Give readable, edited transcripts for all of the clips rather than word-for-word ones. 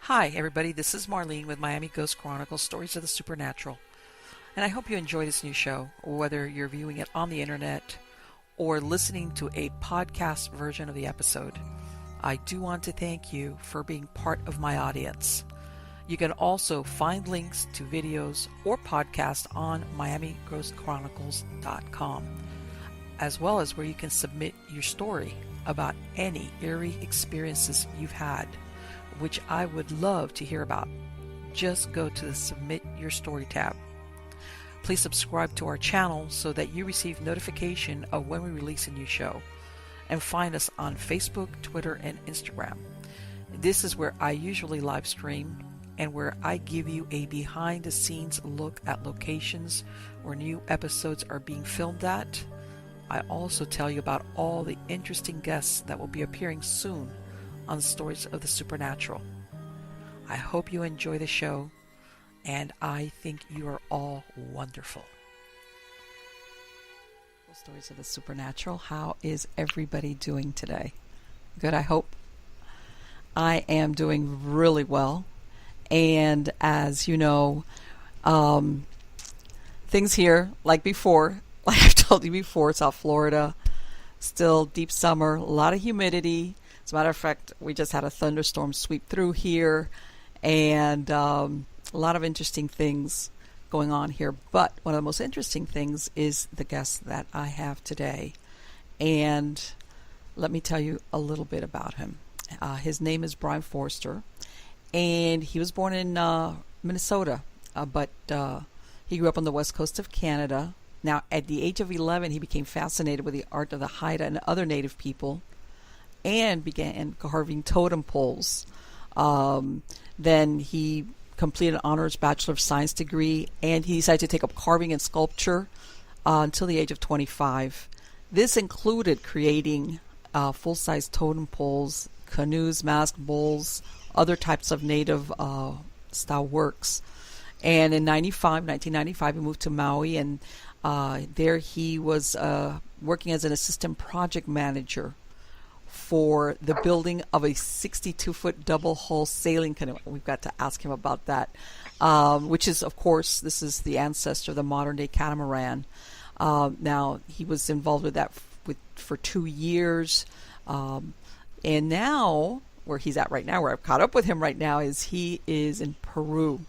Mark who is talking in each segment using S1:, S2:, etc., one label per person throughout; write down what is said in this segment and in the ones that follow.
S1: Hi, everybody. This is Marlene with Miami Ghost Chronicles Stories of the Supernatural. And I hope you enjoy this new show, whether you're viewing it on the internet or listening to a podcast version of the episode. I do want to thank you for being part of my audience. You can also find links to videos or podcasts on MiamiGhostChronicles.com, as well as where you can submit your story about any eerie experiences you've had, which I would love to hear about. Just go to the Submit Your Story tab. Please subscribe to our channel so that you receive notification of when we release a new show. And find us on Facebook, Twitter, and Instagram. This is where I usually live stream and where I give you a behind-the-scenes look at locations where new episodes are being filmed at. I also tell you about all the interesting guests that will be appearing soon on Stories of the Supernatural. I hope you enjoy the show, and I think you are all wonderful. Stories of the Supernatural. How is everybody doing today? Good, I hope. I am doing really well. And as you know, things here, like before, like I've told you before, South Florida, still deep summer, a lot of humidity. As a matter of fact, we just had a thunderstorm sweep through here, and a lot of interesting things going on here. But one of the most interesting things is the guest that I have today. And let me tell you a little bit about him. His name is Brien Foerster, and he was born in Minnesota, but he grew up on the west coast of Canada. Now, at the age of 11, he became fascinated with the art of the Haida and other native people and began carving totem poles. Then he completed an honors Bachelor of Science degree, and he decided to take up carving and sculpture until the age of 25. This included creating full-size totem poles, canoes, mask bowls, other types of native style works. And in 1995, he moved to Maui, and there he was working as an assistant project manager for the building of a 62-foot double-hull sailing canoe. We've got to ask him about that, which is, of course, this is the ancestor of the modern-day catamaran. Now, he was involved with that for 2 years, and now, where he's at right now, where I've caught up with him right now, is he is in Peru,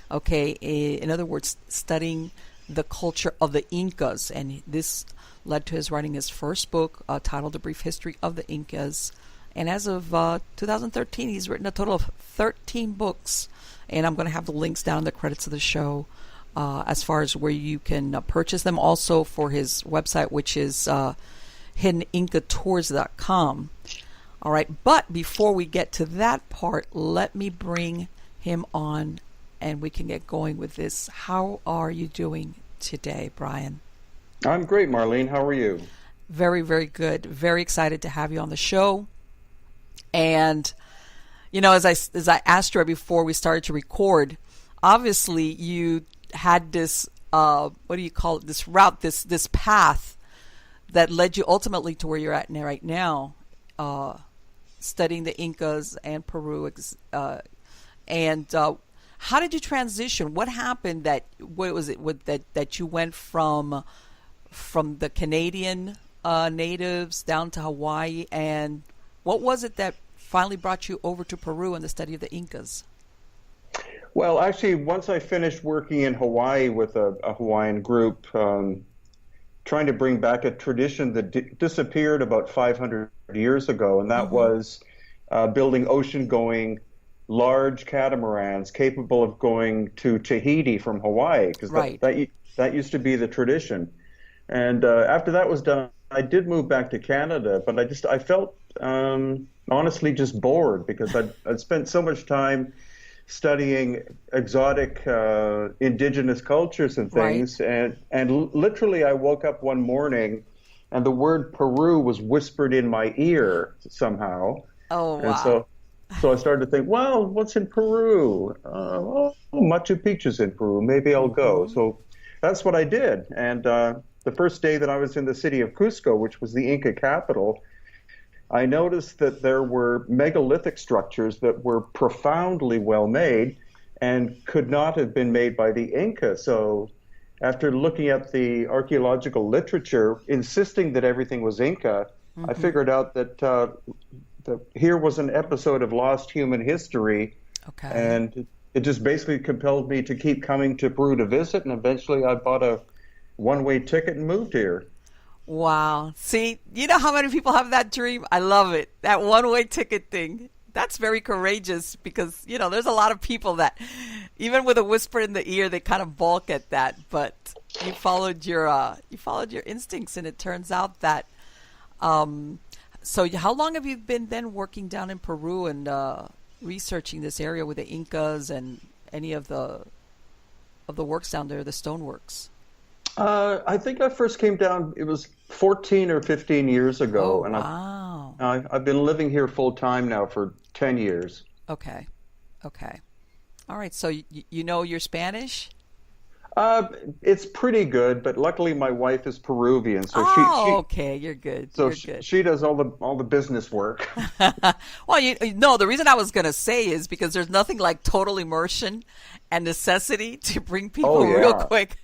S1: okay? In other words, studying the culture of the Incas, and this led to his writing his first book titled A Brief History of the Incas. And as of 2013, he's written a total of 13 books. And I'm going to have the links down in the credits of the show as far as where you can purchase them. Also for his website, which is hiddenincatours.com. All right, but before we get to that part, let me bring him on and we can get going with this. How are you doing today, Brien?
S2: I'm great, Marlene. How are you?
S1: Very, very good. Very excited to have you on the show. And, you know, as I asked you right before we started to record, obviously you had this, what do you call it, this route, this path that led you ultimately to where you're at right now, studying the Incas and Peru. How did you transition? What happened that you went from the Canadian natives down to Hawaii, and what was it that finally brought you over to Peru and the study of the Incas?
S2: Well, actually, once I finished working in Hawaii with a Hawaiian group, trying to bring back a tradition that disappeared about 500 years ago, and that was building ocean-going large catamarans capable of going to Tahiti from Hawaii, because that used to be the tradition. And after that was done, I did move back to Canada, but I felt honestly just bored because I'd spent so much time studying exotic indigenous cultures and things, and literally I woke up one morning and the word Peru was whispered in my ear somehow.
S1: Oh, wow.
S2: And so I started to think, well, what's in Peru? Machu Picchu's in Peru. Maybe I'll go. So that's what I did. And the first day that I was in the city of Cusco, which was the Inca capital, I noticed that there were megalithic structures that were profoundly well made and could not have been made by the Inca. So after looking at the archaeological literature insisting that everything was Inca, I
S1: Mm-hmm.
S2: figured out that here was an episode of lost human history,
S1: Okay.
S2: and it just basically compelled me to keep coming to Peru to visit, and eventually I bought a one-way ticket and moved here.
S1: Wow. See, you know how many people have that dream? I love it. That one-way ticket thing. That's very courageous because, there's a lot of people that, even with a whisper in the ear, they kind of balk at that. But you followed your instincts, and it turns out that. So, how long have you been then working down in Peru and researching this area with the Incas and any of the works down there, the stoneworks?
S2: I think I first came down, it was 14 or 15 years
S1: Oh,
S2: ago, and
S1: wow.
S2: I've been living here full time now for 10 years.
S1: Okay. Okay. All right. So you know your Spanish?
S2: Uh, it's pretty good, but luckily my wife is Peruvian, so
S1: Oh, okay. You're good.
S2: so
S1: You're
S2: she,
S1: good.
S2: she does all the business work.
S1: Well, no, the reason I was going to say is because there's nothing like total immersion and necessity to bring
S2: Oh
S1: people real
S2: yeah,
S1: quick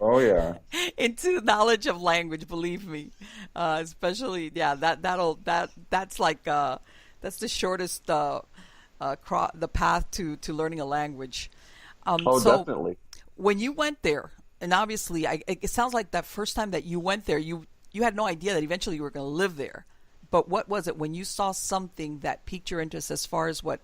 S2: oh yeah.
S1: into knowledge of language, believe me. Especially, yeah, that's like that's the shortest the path to learning a language.
S2: Oh,
S1: So
S2: definitely.
S1: when you went there, and obviously, it sounds like that first time that you went there, you had no idea that eventually you were going to live there. But what was it when you saw something that piqued your interest as far as what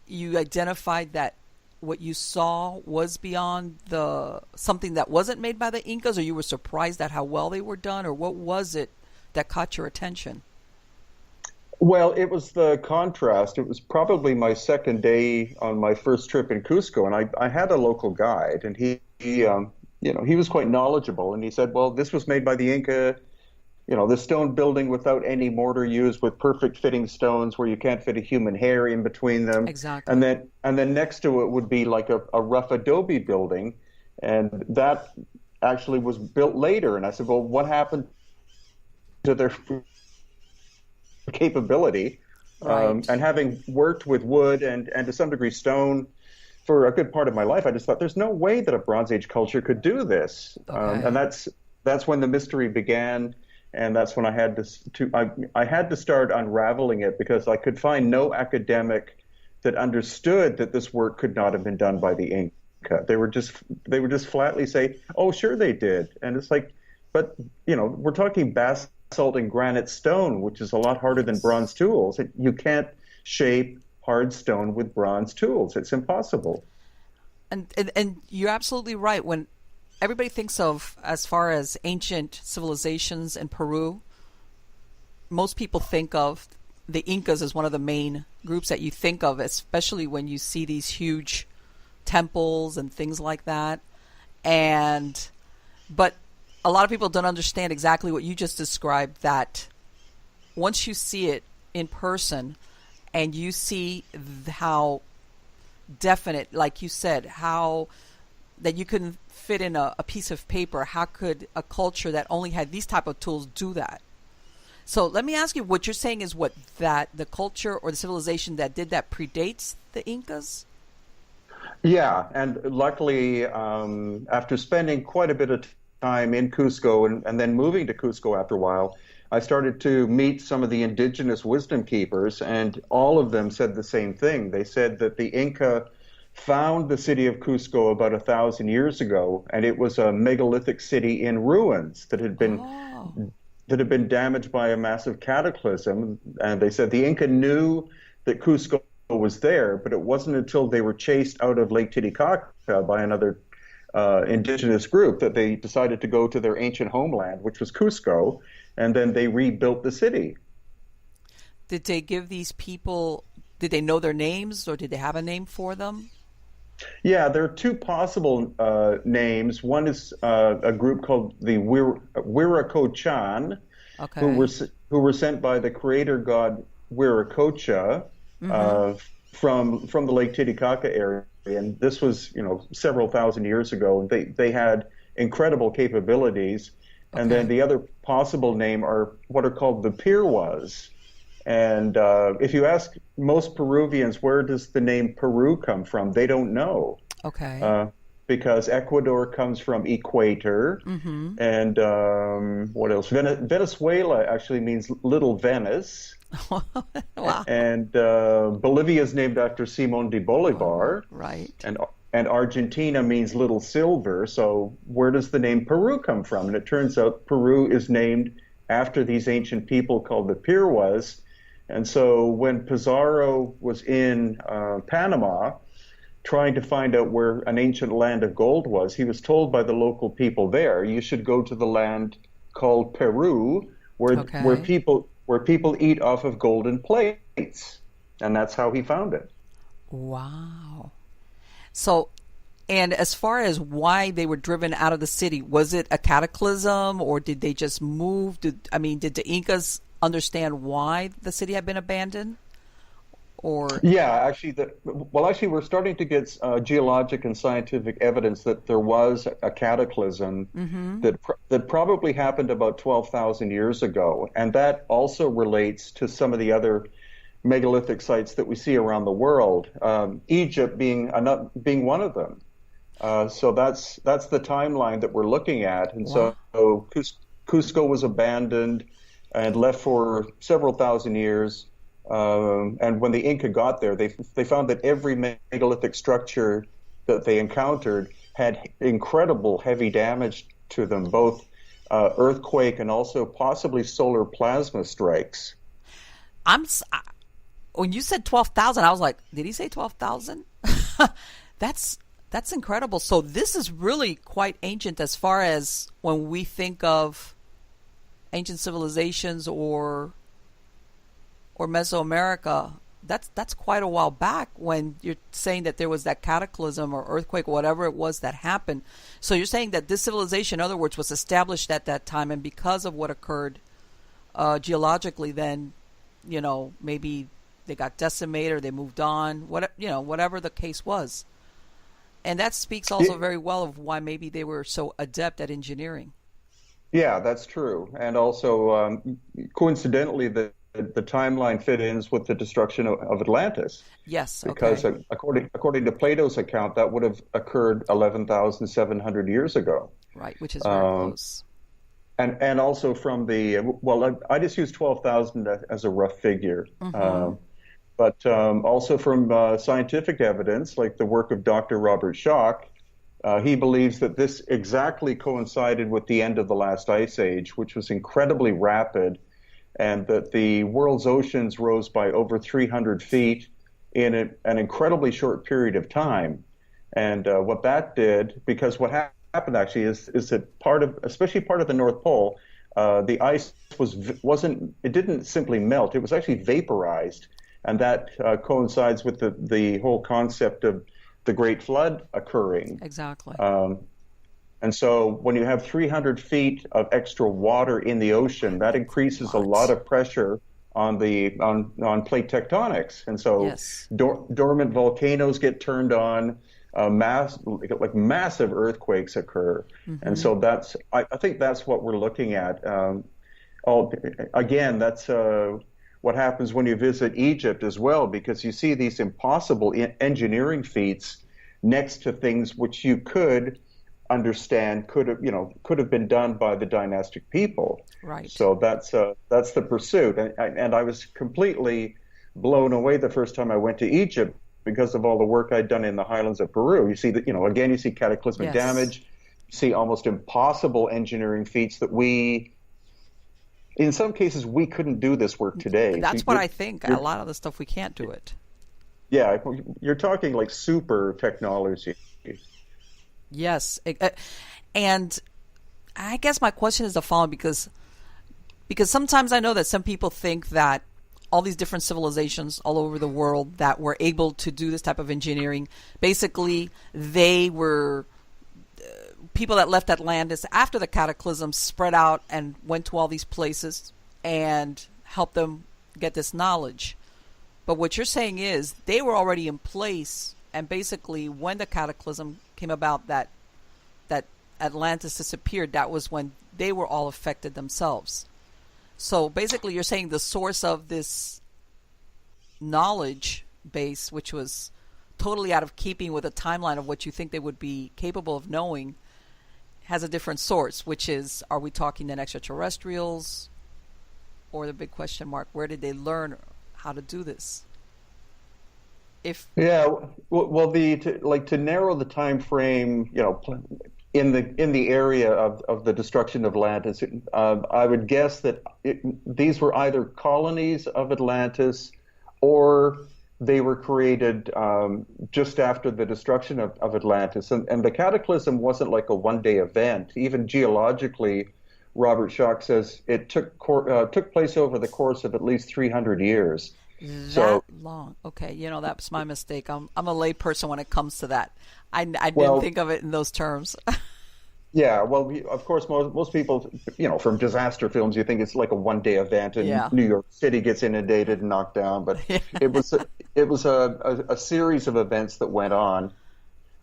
S1: you identified that what you saw was beyond the something that wasn't made by the Incas, or you were surprised at how well they were done, or what was it that caught your attention?
S2: Well, it was the contrast. It was probably my second day on my first trip in Cusco, and I had a local guide, and he was quite knowledgeable, and he said, "Well, this was made by the Inca. The stone building without any mortar used with perfect fitting stones where you can't fit a human hair in between them. And
S1: Exactly.
S2: then next to it would be like a rough adobe building. And that actually was built later." And I said, "Well, what happened to their capability?"
S1: Right.
S2: And having worked with wood and to some degree stone for a good part of my life, I just thought there's no way that a Bronze Age culture could do this. And
S1: Okay.
S2: that's when the mystery began, and that's when I had to start unraveling it because I could find no academic that understood that this work could not have been done by the Inca. They would just flatly say, "Oh, sure they did," and it's like, but we're talking basalt and granite stone, which is a lot harder than
S1: Yes.
S2: bronze tools. You can't shape hard stone with bronze tools. It's impossible.
S1: And you're absolutely right. When everybody thinks of as far as ancient civilizations in Peru, most people think of the Incas as one of the main groups that you think of, especially when you see these huge temples and things like that. And but a lot of people don't understand exactly what you just described, that once you see it in person and you see how definite, like you said, how that you couldn't fit in a piece of paper, how could a culture that only had these type of tools do that? So let me ask you, what you're saying is what, that the culture or the civilization that did that predates the Incas?
S2: Yeah, and luckily, after spending quite a bit of time in Cusco and then moving to Cusco after a while, I started to meet some of the indigenous wisdom keepers, and all of them said the same thing. They said that the Inca found the city of Cusco about 1,000 years ago, and it was a megalithic city in ruins
S1: Oh,
S2: that had been damaged by a massive cataclysm. And they said the Inca knew that Cusco was there, but it wasn't until they were chased out of Lake Titicaca by another indigenous group that they decided to go to their ancient homeland, which was Cusco, and then they rebuilt the city.
S1: did they give these people? Did they know their names, or did they have a name for them?
S2: Yeah, there are two possible names. One is a group called the Wiricochan, who were
S1: Okay.
S2: who were sent by the creator god Wiracocha
S1: Mm-hmm.
S2: uh, from the Lake Titicaca area, and this was several thousand years ago. And they had incredible capabilities. And then
S1: Okay.
S2: the other possible name are what are called the Pirwas, And if you ask most Peruvians, where does the name Peru come from? They don't know.
S1: Okay.
S2: Because Ecuador comes from equator, and what else? Venezuela actually means Little Venice,
S1: Wow.
S2: and Bolivia is named after Simón de Bolivar,
S1: Right.
S2: and Argentina means Little Silver. So where does the name Peru come from? And it turns out Peru is named after these ancient people called the Pirwas. And so when Pizarro was in Panama, trying to find out where an ancient land of gold was, he was told by the local people there, you should go to the land called Peru, where people eat off of golden plates. And that's how he found it.
S1: Wow. So, and as far as why they were driven out of the city, was it a cataclysm, or did they just move? Did the Incas understand why the city had been abandoned? Or
S2: yeah, actually, we're starting to get geologic and scientific evidence that there was a cataclysm that probably happened about 12,000 years ago, and that also relates to some of the other megalithic sites that we see around the world. Egypt being one of them. So that's the timeline that we're looking at, and
S1: wow.
S2: So Cusco was abandoned and left for several thousand years. And when the Inca got there, they found that every megalithic structure that they encountered had incredible heavy damage to them, both earthquake and also possibly solar plasma strikes.
S1: When you said 12,000, I was like, did he say 12,000? That's incredible. So this is really quite ancient as far as when we think of ancient civilizations or Mesoamerica. That's quite a while back when you're saying that there was that cataclysm or earthquake, whatever it was that happened. So you're saying that this civilization, in other words, was established at that time, and because of what occurred geologically, then, maybe they got decimated or they moved on, whatever the case was. And that speaks also very well of why maybe they were so adept at engineering.
S2: Yeah, that's true. And also, coincidentally, the timeline fit in with the destruction of Atlantis.
S1: Yes,
S2: because according to Plato's account, that would have occurred 11,700 years ago.
S1: Right, which is very close.
S2: And also from I just use 12,000 as a rough figure. But also from scientific evidence, like the work of Dr. Robert Schoch, he believes that this exactly coincided with the end of the last ice age, which was incredibly rapid, and that the world's oceans rose by over 300 feet in an incredibly short period of time. And what that did, because what happened actually is that especially part of the North Pole, the ice didn't simply melt, it was actually vaporized. And that coincides with the whole concept of the Great Flood occurring.
S1: Exactly.
S2: And so when you have 300 feet of extra water in the ocean, that increases a lot of pressure on plate tectonics. And so dormant volcanoes get turned on, massive earthquakes occur. And so I think that's what we're looking at. Again, that's what happens when you visit Egypt as well, because you see these impossible engineering feats next to things which you could understand could have been done by the dynastic people.
S1: Right.
S2: So that's the pursuit, and I was completely blown away the first time I went to Egypt because of all the work I'd done in the highlands of Peru. You see that again you see cataclysmic damage, you see almost impossible engineering feats that in some cases we couldn't do this work today.
S1: That's what I think. A lot of the stuff we can't do it.
S2: Yeah, you're talking like super technology.
S1: Yes, and I guess my question is the following, because sometimes I know that some people think that all these different civilizations all over the world that were able to do this type of engineering, basically they were people that left Atlantis after the cataclysm, spread out and went to all these places and helped them get this knowledge. But what you're saying is they were already in place, and basically when the cataclysm came about, that Atlantis disappeared, that was when they were all affected themselves. So basically, you're saying the source of this knowledge base, which was totally out of keeping with a timeline of what you think they would be capable of knowing, has a different source, which is, are we talking then extraterrestrials? Or the big question mark, where did they learn how to do this? If
S2: Yeah, well, to narrow the time frame, in the area of the destruction of Atlantis, I would guess that these were either colonies of Atlantis, or they were created just after the destruction of Atlantis. And the cataclysm wasn't like a one-day event. Even geologically, Robert Schoch says it took place over the course of at least 300 years.
S1: that long. Okay, that's my mistake. I'm a lay person when it comes to that. I didn't think of it in those terms.
S2: Yeah, well, of course, most people, from disaster films, you think it's like a one-day event and
S1: Yeah.
S2: New York City gets inundated and knocked down, but it was a series of events that went on.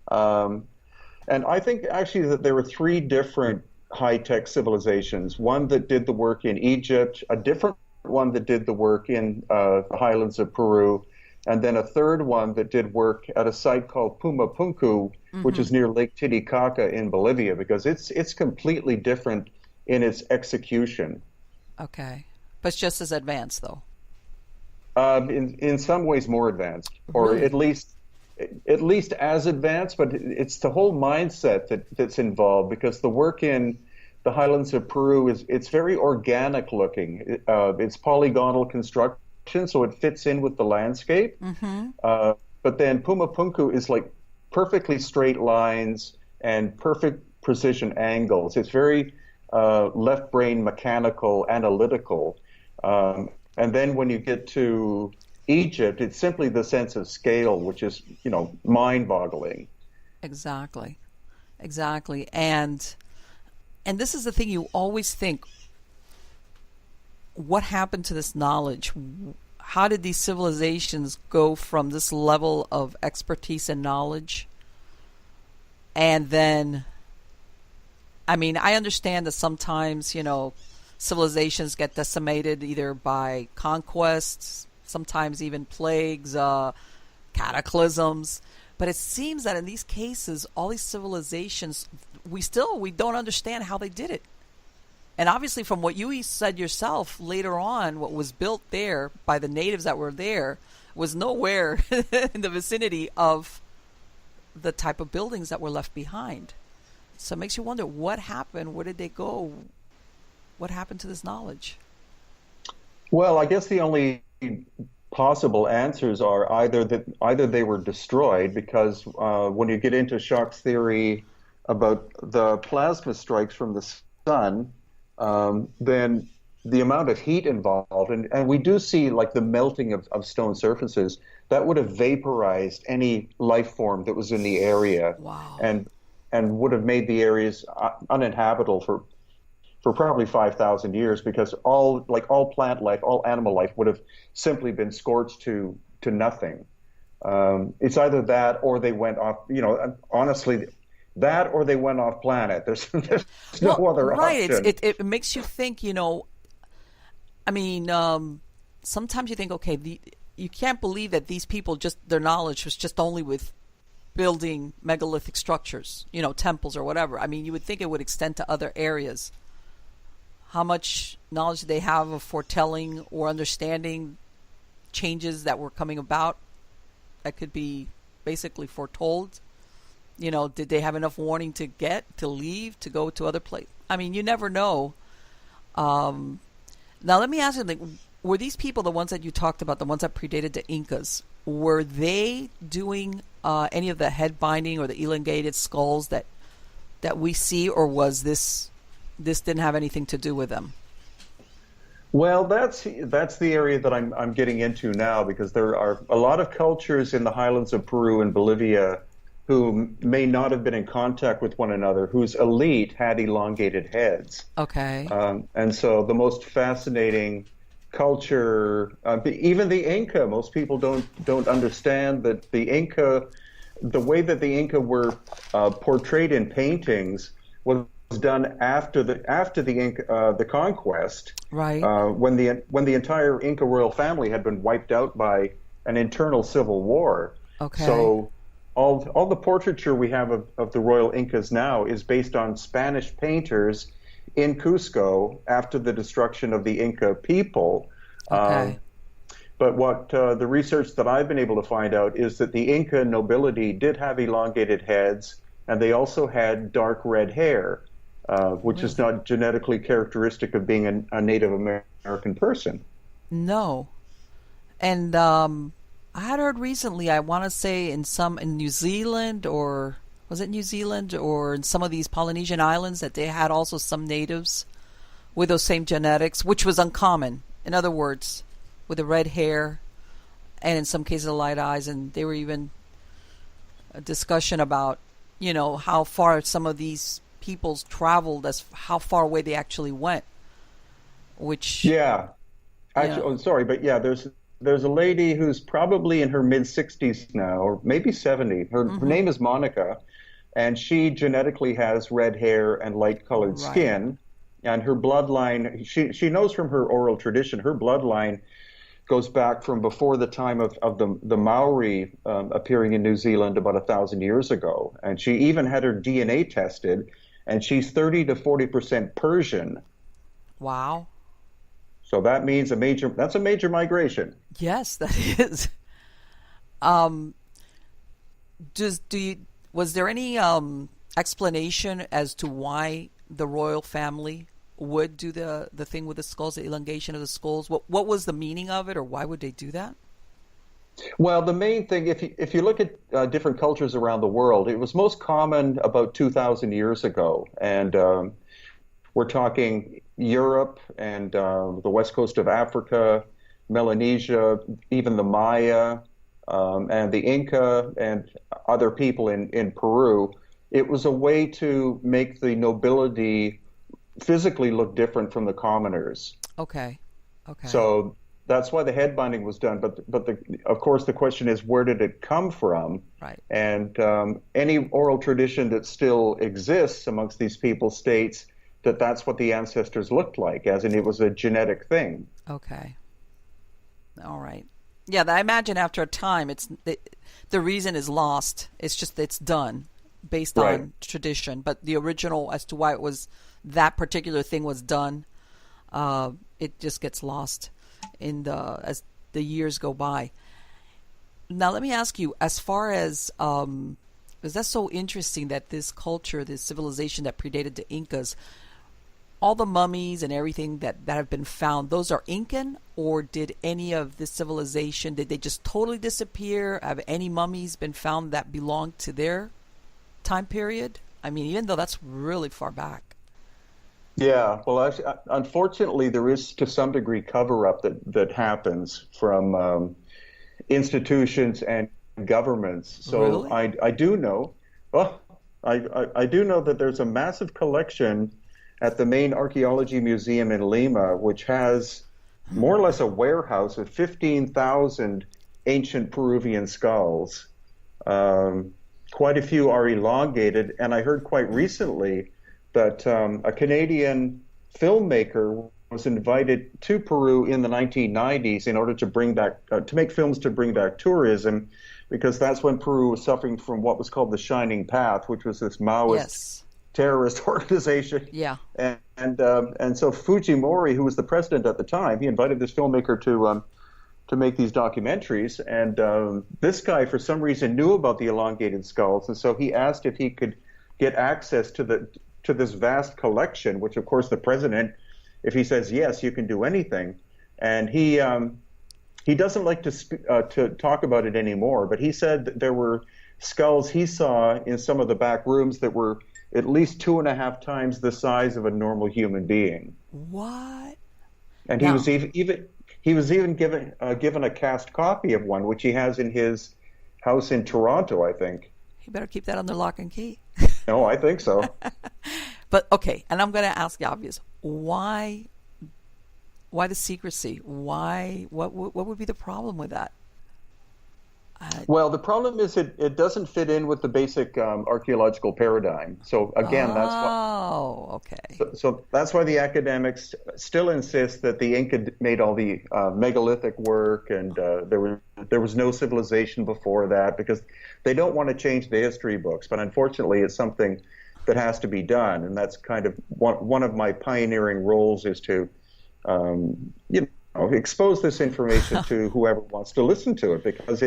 S2: And I think actually that there were three different high-tech civilizations, one that did the work in Egypt, a different one that did the work in the highlands of Peru, and then a third one that did work at a site called Pumapunku, which is near Lake Titicaca in Bolivia, because it's completely different in its execution.
S1: Okay, but it's just as advanced, though.
S2: In some ways more advanced, or
S1: Really?
S2: at least as advanced, but it's the whole mindset that's involved, because the work in the highlands of Peru it's very organic looking. It's polygonal construction, so it fits in with the landscape. But then Pumapunku is like perfectly straight lines and perfect precision angles. It's very left brain mechanical, analytical. And then when you get to Egypt, it's simply the sense of scale, which is, mind-boggling.
S1: Exactly. And this is the thing you always think, what happened to this knowledge? How did these civilizations go from this level of expertise and knowledge? And then, I understand that sometimes, civilizations get decimated either by conquests, sometimes even plagues, cataclysms. But it seems that in these cases, all these civilizations, we don't understand how they did it. And obviously, from what you said yourself later on, what was built there by the natives that were there was nowhere in the vicinity of the type of buildings that were left behind. So it makes you wonder, what happened? Where did they go? What happened to this knowledge?
S2: Well, I guess the only possible answers are either they were destroyed, because when you get into Schoch's theory about the plasma strikes from the sun, then the amount of heat involved, and we do see like the melting of stone surfaces, that would have vaporized any life form that was in the area.
S1: Wow.
S2: and would have made the areas uninhabitable for probably 5,000 years, because all plant life, all animal life would have simply been scorched to nothing. It's either that or they went off, honestly, that or they went off planet. There's no other option.
S1: It makes you think, sometimes you think, okay, you can't believe that these people, just their knowledge was just only with building megalithic structures, temples or whatever. You would think it would extend to other areas. How much knowledge do they have of foretelling or understanding changes that were coming about that could be basically foretold? Did they have enough warning to leave, to go to other places? You never know. Now, let me ask you, were these people, the ones that you talked about, the ones that predated the Incas, were they doing any of the head binding or the elongated skulls that we see, or was this didn't have anything to do with them?
S2: Well, that's the area that I'm getting into now, because there are a lot of cultures in the highlands of Peru and Bolivia who may not have been in contact with one another, whose elite had elongated heads.
S1: Okay.
S2: And so the most fascinating culture, even the Inca, most people don't understand that the Inca, the way that the Inca were portrayed in paintings was done after the Inca, the conquest,
S1: Right.
S2: when the entire Inca royal family had been wiped out by an internal civil war.
S1: Okay.
S2: So all the portraiture we have of the royal Incas now is based on Spanish painters in Cusco after the destruction of the Inca people. Um,
S1: Okay.
S2: but what the research that I've been able to find out is that the Inca nobility did have elongated heads, and they also had dark red hair, which is
S1: Really?
S2: not genetically characteristic of being a Native American person.
S1: No. And I had heard recently, I want to say in New Zealand, or was it New Zealand, or in some of these Polynesian islands, that they had also some natives with those same genetics, which was uncommon. In other words, with the red hair and in some cases the light eyes, and they were even a discussion about, how far some of these peoples traveled, as how far away they actually went, which,
S2: Yeah,
S1: you know,
S2: actually, oh, sorry, but yeah, there's a lady who's probably in her mid 60s now, or maybe 70. Her
S1: hmm
S2: name is Monica, and she genetically has red hair and light colored
S1: right.
S2: skin. And her bloodline, she knows from her oral tradition, her bloodline goes back from before the time of the Maori appearing in New Zealand about 1,000 years ago. And she even had her DNA tested, and she's 30 to 40% Persian.
S1: Wow.
S2: So that means that's a major migration.
S1: Yes, that is. Um, Just do you was there any explanation as to why the royal family would do the thing with the skulls, the elongation of the skulls? What was the meaning of it, or why would they do that?
S2: Well, the main thing, if you look at different cultures around the world, it was most common about 2,000 years ago, and we're talking Europe and the west coast of Africa, Melanesia, even the Maya, and the Inca and other people in Peru. It was a way to make the nobility physically look different from the commoners.
S1: Okay, okay,
S2: So that's why the head binding was done. Of course, the question is, where did it come from?
S1: right,
S2: And any oral tradition that still exists amongst these people states that that's what the ancestors looked like, as in it was a genetic thing.
S1: okay, all right. Yeah, I imagine after a time, the reason is lost. It's just it's done based
S2: Right.
S1: on tradition, but the original as to why it was that particular thing was done, it just gets lost in the as the years go by. Now, let me ask you, as far as because that's so interesting that this culture, this civilization that predated the Incas, all the mummies and everything that have been found, those are Incan, or did any of this civilization, did they just totally disappear? Have any mummies been found that belong to their time period? I mean, even though that's really far back.
S2: Yeah, well, actually, unfortunately, there is to some degree cover up that happens from institutions and governments. So
S1: Really?
S2: I do know, well, I do know that there's a massive collection at the main archaeology museum in Lima, which has more or less a warehouse of 15,000 ancient Peruvian skulls. Quite a few are elongated, and I heard quite recently that a Canadian filmmaker was invited to Peru in the 1990s in order to bring back to make films to bring back tourism, because that's when Peru was suffering from what was called the Shining Path, which was this Maoist
S1: Yes.
S2: terrorist organization.
S1: Yeah.
S2: And so Fujimori, who was the president at the time, he invited this filmmaker to make these documentaries. And this guy, for some reason, knew about the elongated skulls, and so he asked if he could get access to this vast collection. Which, of course, the president, if he says yes, you can do anything. And he doesn't like to talk about it anymore. But he said that there were skulls he saw in some of the back rooms that were at least 2.5 times the size of a normal human being.
S1: What?
S2: And
S1: Now,
S2: he was even given a cast copy of one, which he has in his house in Toronto, I think.
S1: you better keep that under lock and key.
S2: No, I think so.
S1: But okay, and I'm going to ask the obvious. Why the secrecy? Why what would be the problem with that?
S2: Well, the problem is it doesn't fit in with the basic archaeological paradigm. So again,
S1: Oh, okay.
S2: that's why the academics still insist that the Inca made all the megalithic work, and there was no civilization before that, because they don't want to change the history books. But unfortunately, it's something that has to be done, and that's kind of one of my pioneering roles, is to expose this information to whoever wants to listen to it, because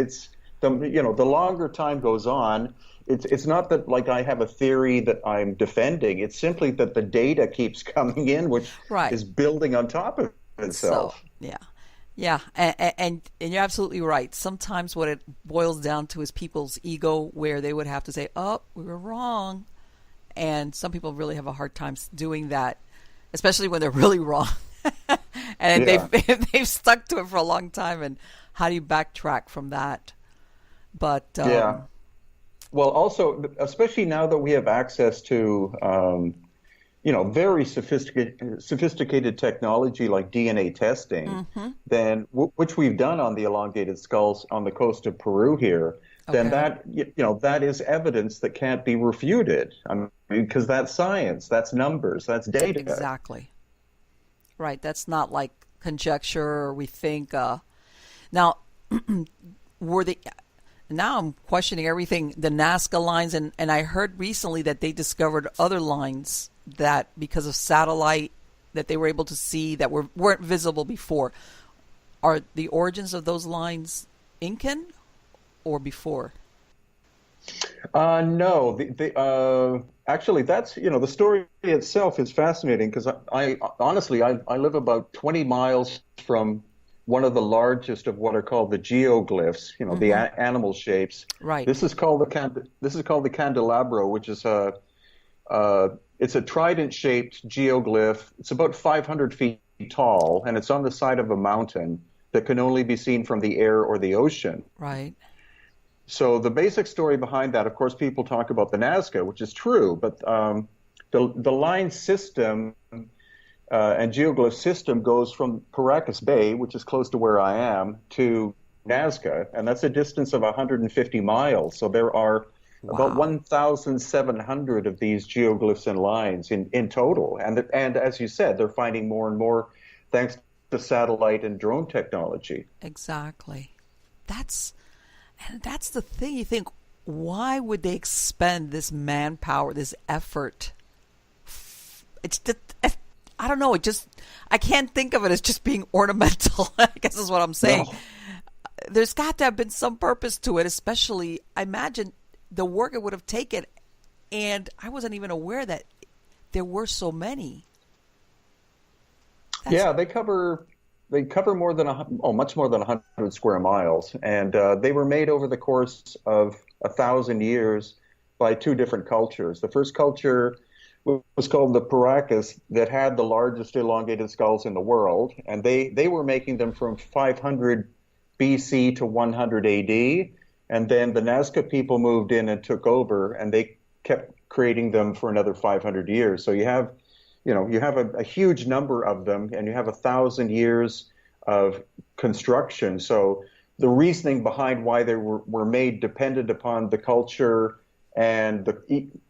S2: the longer time goes on, it's not that like I have a theory that I'm defending. It's simply that the data keeps coming in, which
S1: Right.
S2: is building on top of
S1: So,
S2: itself.
S1: yeah. Yeah, and you're absolutely right. Sometimes what it boils down to is people's ego, where they would have to say, "Oh, we were wrong," and some people really have a hard time doing that, especially when they're really wrong, and
S2: Yeah.
S1: they've stuck to it for a long time. And how do you backtrack from that? But
S2: Yeah. Well, also, especially now that we have access to, very sophisticated technology like DNA testing, then which we've done on the elongated skulls on the coast of Peru here, then
S1: okay,
S2: that is evidence that can't be refuted. I mean, because that's science, that's numbers, that's data.
S1: exactly right. That's not like conjecture or we think. Now, were they? Now I'm questioning everything, the Nazca lines, and I heard recently that they discovered other lines that, because of satellite, that they were able to see that weren't visible before. Are the origins of those lines Incan or before?
S2: No, actually, that's the story itself is fascinating, because I honestly I live about 20 miles from one of the largest of what are called the geoglyphs, the animal shapes.
S1: Right.
S2: This is called the candelabro, which is it's a trident-shaped geoglyph. It's about 500 feet tall, and it's on the side of a mountain that can only be seen from the air or the ocean.
S1: Right.
S2: So the basic story behind that, of course, people talk about the Nazca, which is true, but the line system and geoglyph system goes from Paracas Bay, which is close to where I am, to Nazca, and that's a distance of 150 miles. So there are about 1,700 of these geoglyphs and lines in total. And as you said, they're finding more and more thanks to satellite and drone technology.
S1: Exactly. And that's the thing. You think, why would they expend this manpower, this effort? It's just, I don't know. I can't think of it as just being ornamental. I guess is what I'm saying.
S2: No.
S1: There's got to have been some purpose to it, especially, I imagine, the work it would have taken. And I wasn't even aware that there were so many.
S2: Yeah, they cover more than much more than 100 square miles, and they were made over the course of 1,000 years by two different cultures. The first culture was called the Paracas, that had the largest elongated skulls in the world, and they were making them from 500 BC to 100 AD, and then the Nazca people moved in and took over, and they kept creating them for another 500 years. So you have a huge number of them, and you have 1,000 years of construction. So the reasoning behind why they were made depended upon the culture and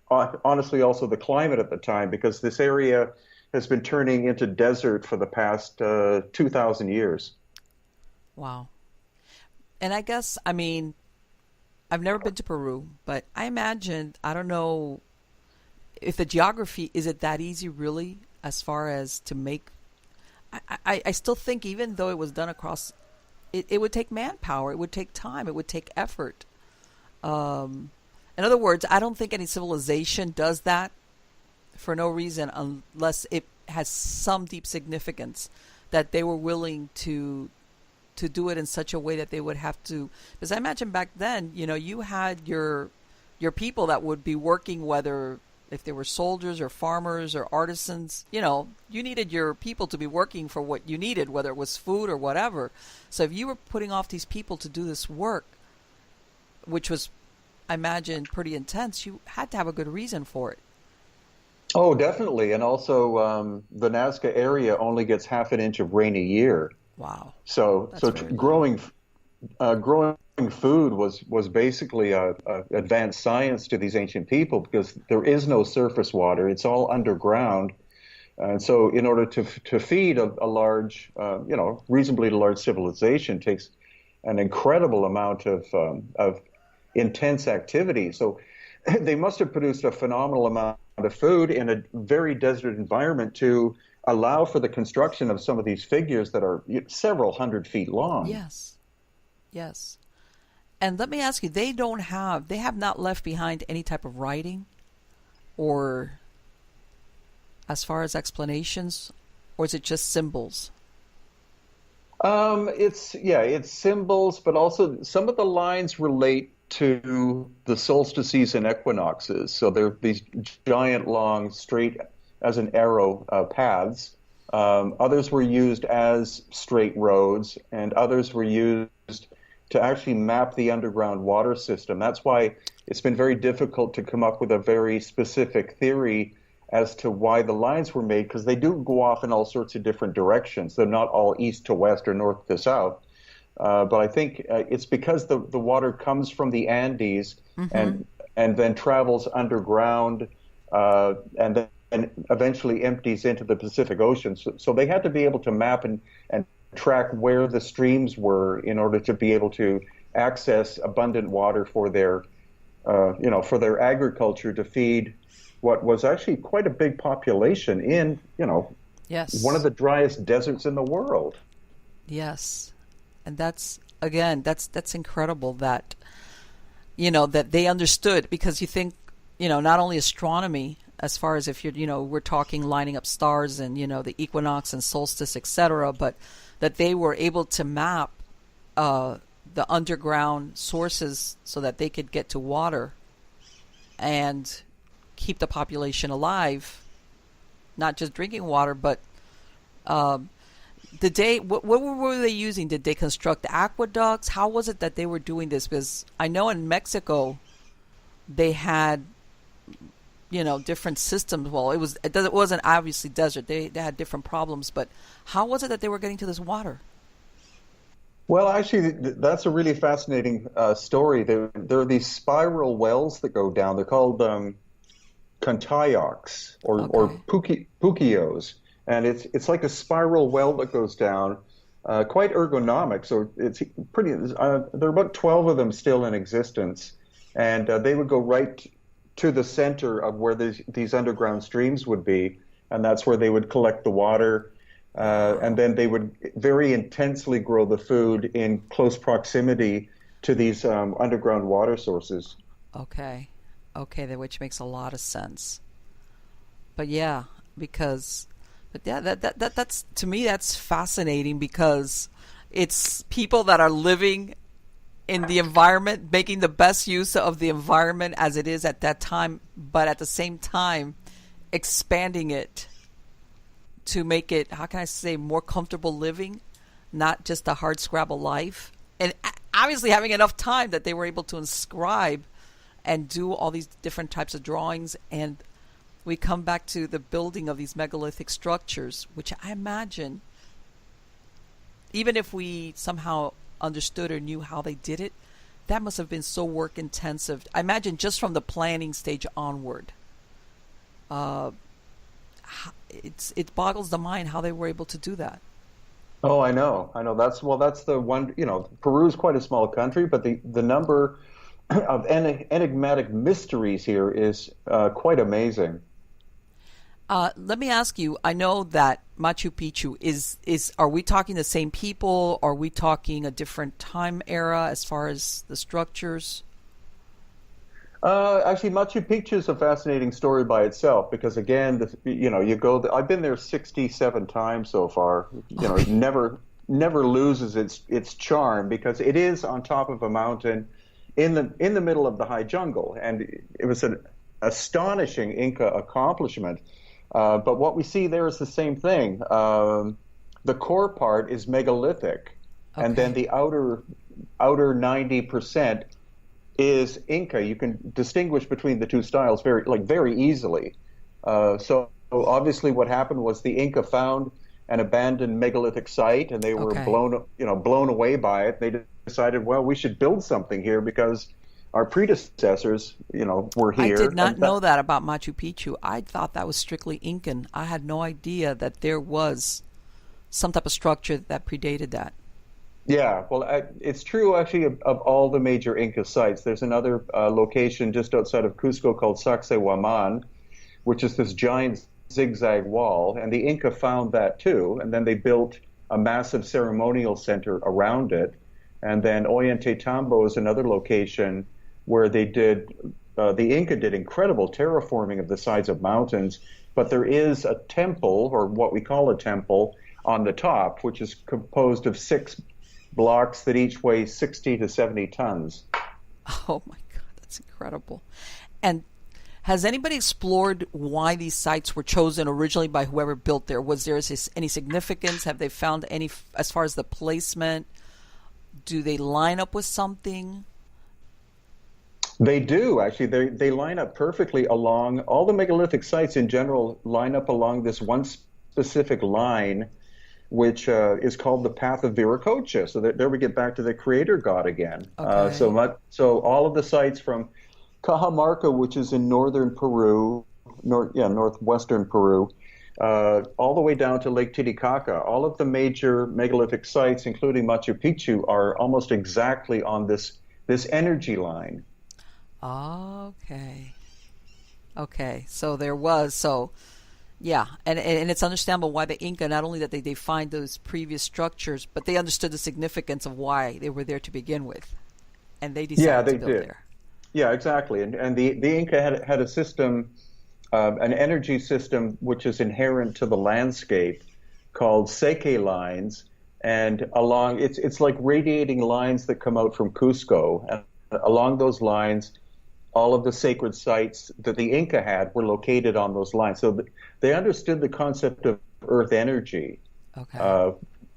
S2: honestly also the climate at the time, because this area has been turning into desert for the past 2,000 years.
S1: Wow. And I guess, I mean, I've never been to Peru, but I imagine, I don't know if the geography, is it that easy really, as far as to make, I still think, even though it was done across, it would take manpower, it would take time, it would take effort. In other words, I don't think any civilization does that for no reason, unless it has some deep significance, that they were willing to do it in such a way that they would have to, because I imagine back then, you had your people that would be working, whether if they were soldiers or farmers or artisans, you needed your people to be working for what you needed, whether it was food or whatever. So if you were putting off these people to do this work, which was, I imagine, pretty intense, you had to have a good reason for it.
S2: Oh, definitely. And also, the Nazca area only gets half an inch of rain a year.
S1: Wow.
S2: So
S1: That's very little.
S2: growing food was basically a advanced science to these ancient people because there is no surface water; it's all underground. And so, in order to feed a large, reasonably large civilization, takes an incredible amount of intense activity. So, they must have produced a phenomenal amount of food in a very desert environment to allow for the construction of some of these figures that are several hundred feet long.
S1: Yes. Yes. And let me ask you, they have not left behind any type of writing or as far as explanations, or is it just symbols?
S2: It's symbols, but also some of the lines relate to the solstices and equinoxes. So they're these giant, long, straight as an arrow paths. Others were used as straight roads, and others were used to actually map the underground water system. That's why it's been very difficult to come up with a very specific theory as to why the lines were made, because they do go off in all sorts of different directions. They're not all east to west or north to south. But I think it's because the water comes from the Andes
S1: Mm-hmm.
S2: and then travels underground and then eventually empties into the Pacific Ocean. So they had to be able to map and track where the streams were in order to be able to access abundant water for for their agriculture to feed what was actually quite a big population in, one of
S1: Yes.
S2: the driest deserts in the world.
S1: Yes. And that's again, that's incredible that that they understood, because you think, not only astronomy, as far as if we're talking lining up stars and the equinox and solstice, etc., but that they were able to map the underground sources so that they could get to water and keep the population alive, not just drinking water, but what were they using? Did they construct aqueducts? How was it that they were doing this? Because I know in Mexico they had different systems. Well, it wasn't obviously desert. They had different problems, but how was it that they were getting to this water?
S2: Well, actually, that's a really fascinating story. There are these spiral wells that go down. They're called Contayocs or
S1: Okay.
S2: Pukios, and it's like a spiral well that goes down, quite ergonomic. So it's pretty. There are about 12 of them still in existence, and they would go right to the center of where these underground streams would be, and that's where they would collect the water. And then they would very intensely grow the food in close proximity to these underground water sources.
S1: Okay. Okay, which makes a lot of sense. But yeah, that's, to me, that's fascinating, because it's people that are living in the environment, making the best use of the environment as it is at that time, but at the same time expanding it to make it, how can I say, more comfortable living, not just a hard scrabble life. And obviously having enough time that they were able to inscribe and do all these different types of drawings. And we come back to the building of these megalithic structures, which I imagine, even if we somehow understood or knew how they did it, that must have been so work intensive. I imagine just from the planning stage onward. Uh, it boggles the mind how they were able to do that.
S2: Oh, I know. That's the one. Peru is quite a small country, but the number of enigmatic mysteries here is quite amazing.
S1: Let me ask you. I know that Machu Picchu is. Are we talking the same people? Are we talking a different time era as far as the structures?
S2: Actually, Machu Picchu is a fascinating story by itself because, again, you go. I've been there 67 times so far. It never loses its charm because it is on top of a mountain in the middle of the high jungle, and it was an astonishing Inca accomplishment. But what we see there is the same thing. The core part is megalithic, and then
S1: Okay.
S2: the outer 90% is Inca. You can distinguish between the two styles very easily. So obviously, what happened was the Inca found an abandoned megalithic site, and they were
S1: Okay.
S2: blown away by it. They decided, well, we should build something here because our predecessors, were
S1: I
S2: here.
S1: did not know that about Machu Picchu. I thought that was strictly Incan. I had no idea that there was some type of structure that predated that.
S2: Yeah, well, it's true actually of all the major Inca sites. There's another location just outside of Cusco called Sacsayhuaman, which is this giant zigzag wall, and the Inca found that too, and then they built a massive ceremonial center around it. And then Ollantaytambo is another location where the Inca did incredible terraforming of the sides of mountains, but there is a temple, or what we call a temple, on the top, which is composed of 6 blocks that each weigh 60 to 70 tons.
S1: Oh my God, that's incredible. And has anybody explored why these sites were chosen originally by whoever built there? Was there any significance? Have they found any, as far as the placement? Do they line up with something?
S2: They do, actually. They line up perfectly along, all the megalithic sites in general line up along this one specific line, which is called the Path of Viracocha. So there we get back to the creator god again.
S1: Okay.
S2: So all of the sites from Cajamarca, which is in northern Peru, northwestern Peru, all the way down to Lake Titicaca, all of the major megalithic sites, including Machu Picchu, are almost exactly on this energy line.
S1: Okay. Okay. So there was, yeah, and it's understandable why the Inca, not only that they find those previous structures, but they understood the significance of why they were there to begin with, and they decided to build there.
S2: Yeah, exactly. And the Inca had a system, an energy system, which is inherent to the landscape, called seke lines, and it's like radiating lines that come out from Cusco, and along those lines, all of the sacred sites that the Inca had were located on those lines. So they understood the concept of earth energy,
S1: okay,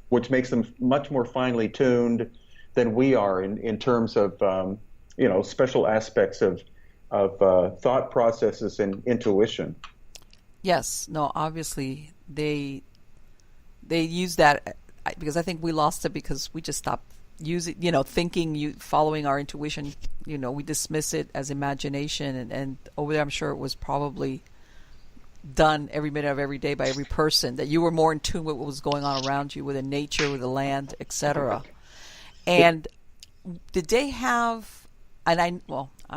S2: which makes them much more finely tuned than we are in terms of special aspects of thought processes and intuition.
S1: Yes, no, obviously they use that because I think we lost it because we just stopped using, thinking, following our intuition. We dismiss it as imagination, and over there I'm sure it was probably done every minute of every day by every person, that you were more in tune with what was going on around you, with the nature, with the land, etc. And did they have, and I'm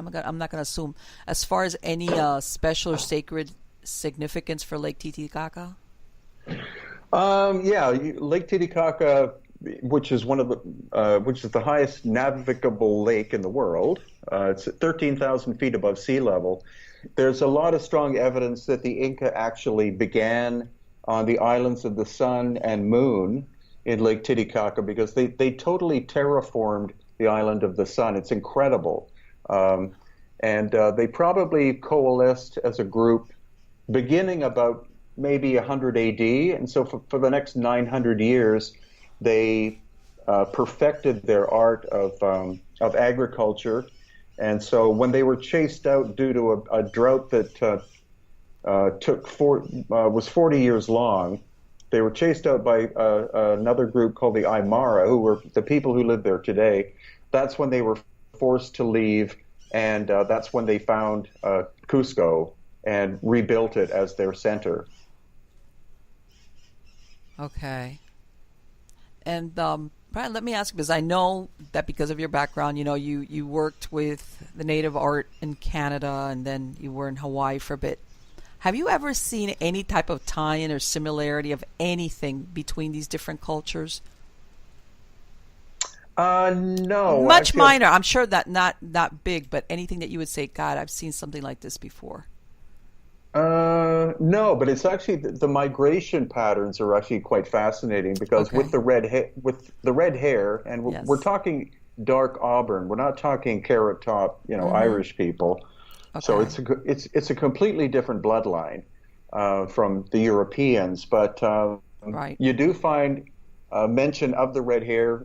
S1: not going to assume, as far as any special or sacred significance for Lake Titicaca?
S2: Lake Titicaca, which is which is the highest navigable lake in the world. It's at 13,000 feet above sea level. There's a lot of strong evidence that the Inca actually began on the islands of the Sun and Moon in Lake Titicaca, because they totally terraformed the island of the Sun. It's incredible. And they probably coalesced as a group beginning about maybe 100 AD. And so for the next 900 years, they perfected their art of agriculture. And so when they were chased out due to a drought that was 40 years long, they were chased out by another group called the Aymara, who were the people who live there today. That's when they were forced to leave, and that's when they found Cusco and rebuilt it as their center.
S1: Okay. And Brian, let me ask you, because I know that because of your background, you worked with the native art in Canada, and then you were in Hawaii for a bit. Have you ever seen any type of tie-in or similarity of anything between these different cultures?
S2: No.
S1: Much minor. I'm sure that not big, but anything that you would say, God, I've seen something like this before.
S2: No, but it's actually the migration patterns are actually quite fascinating, because
S1: Okay.
S2: with the red hair, and
S1: Yes.
S2: we're talking dark auburn. We're not talking carrot top, Irish people. So
S1: Okay.
S2: it's a completely different bloodline from the Europeans, but
S1: Right.
S2: you do find mention of the red hair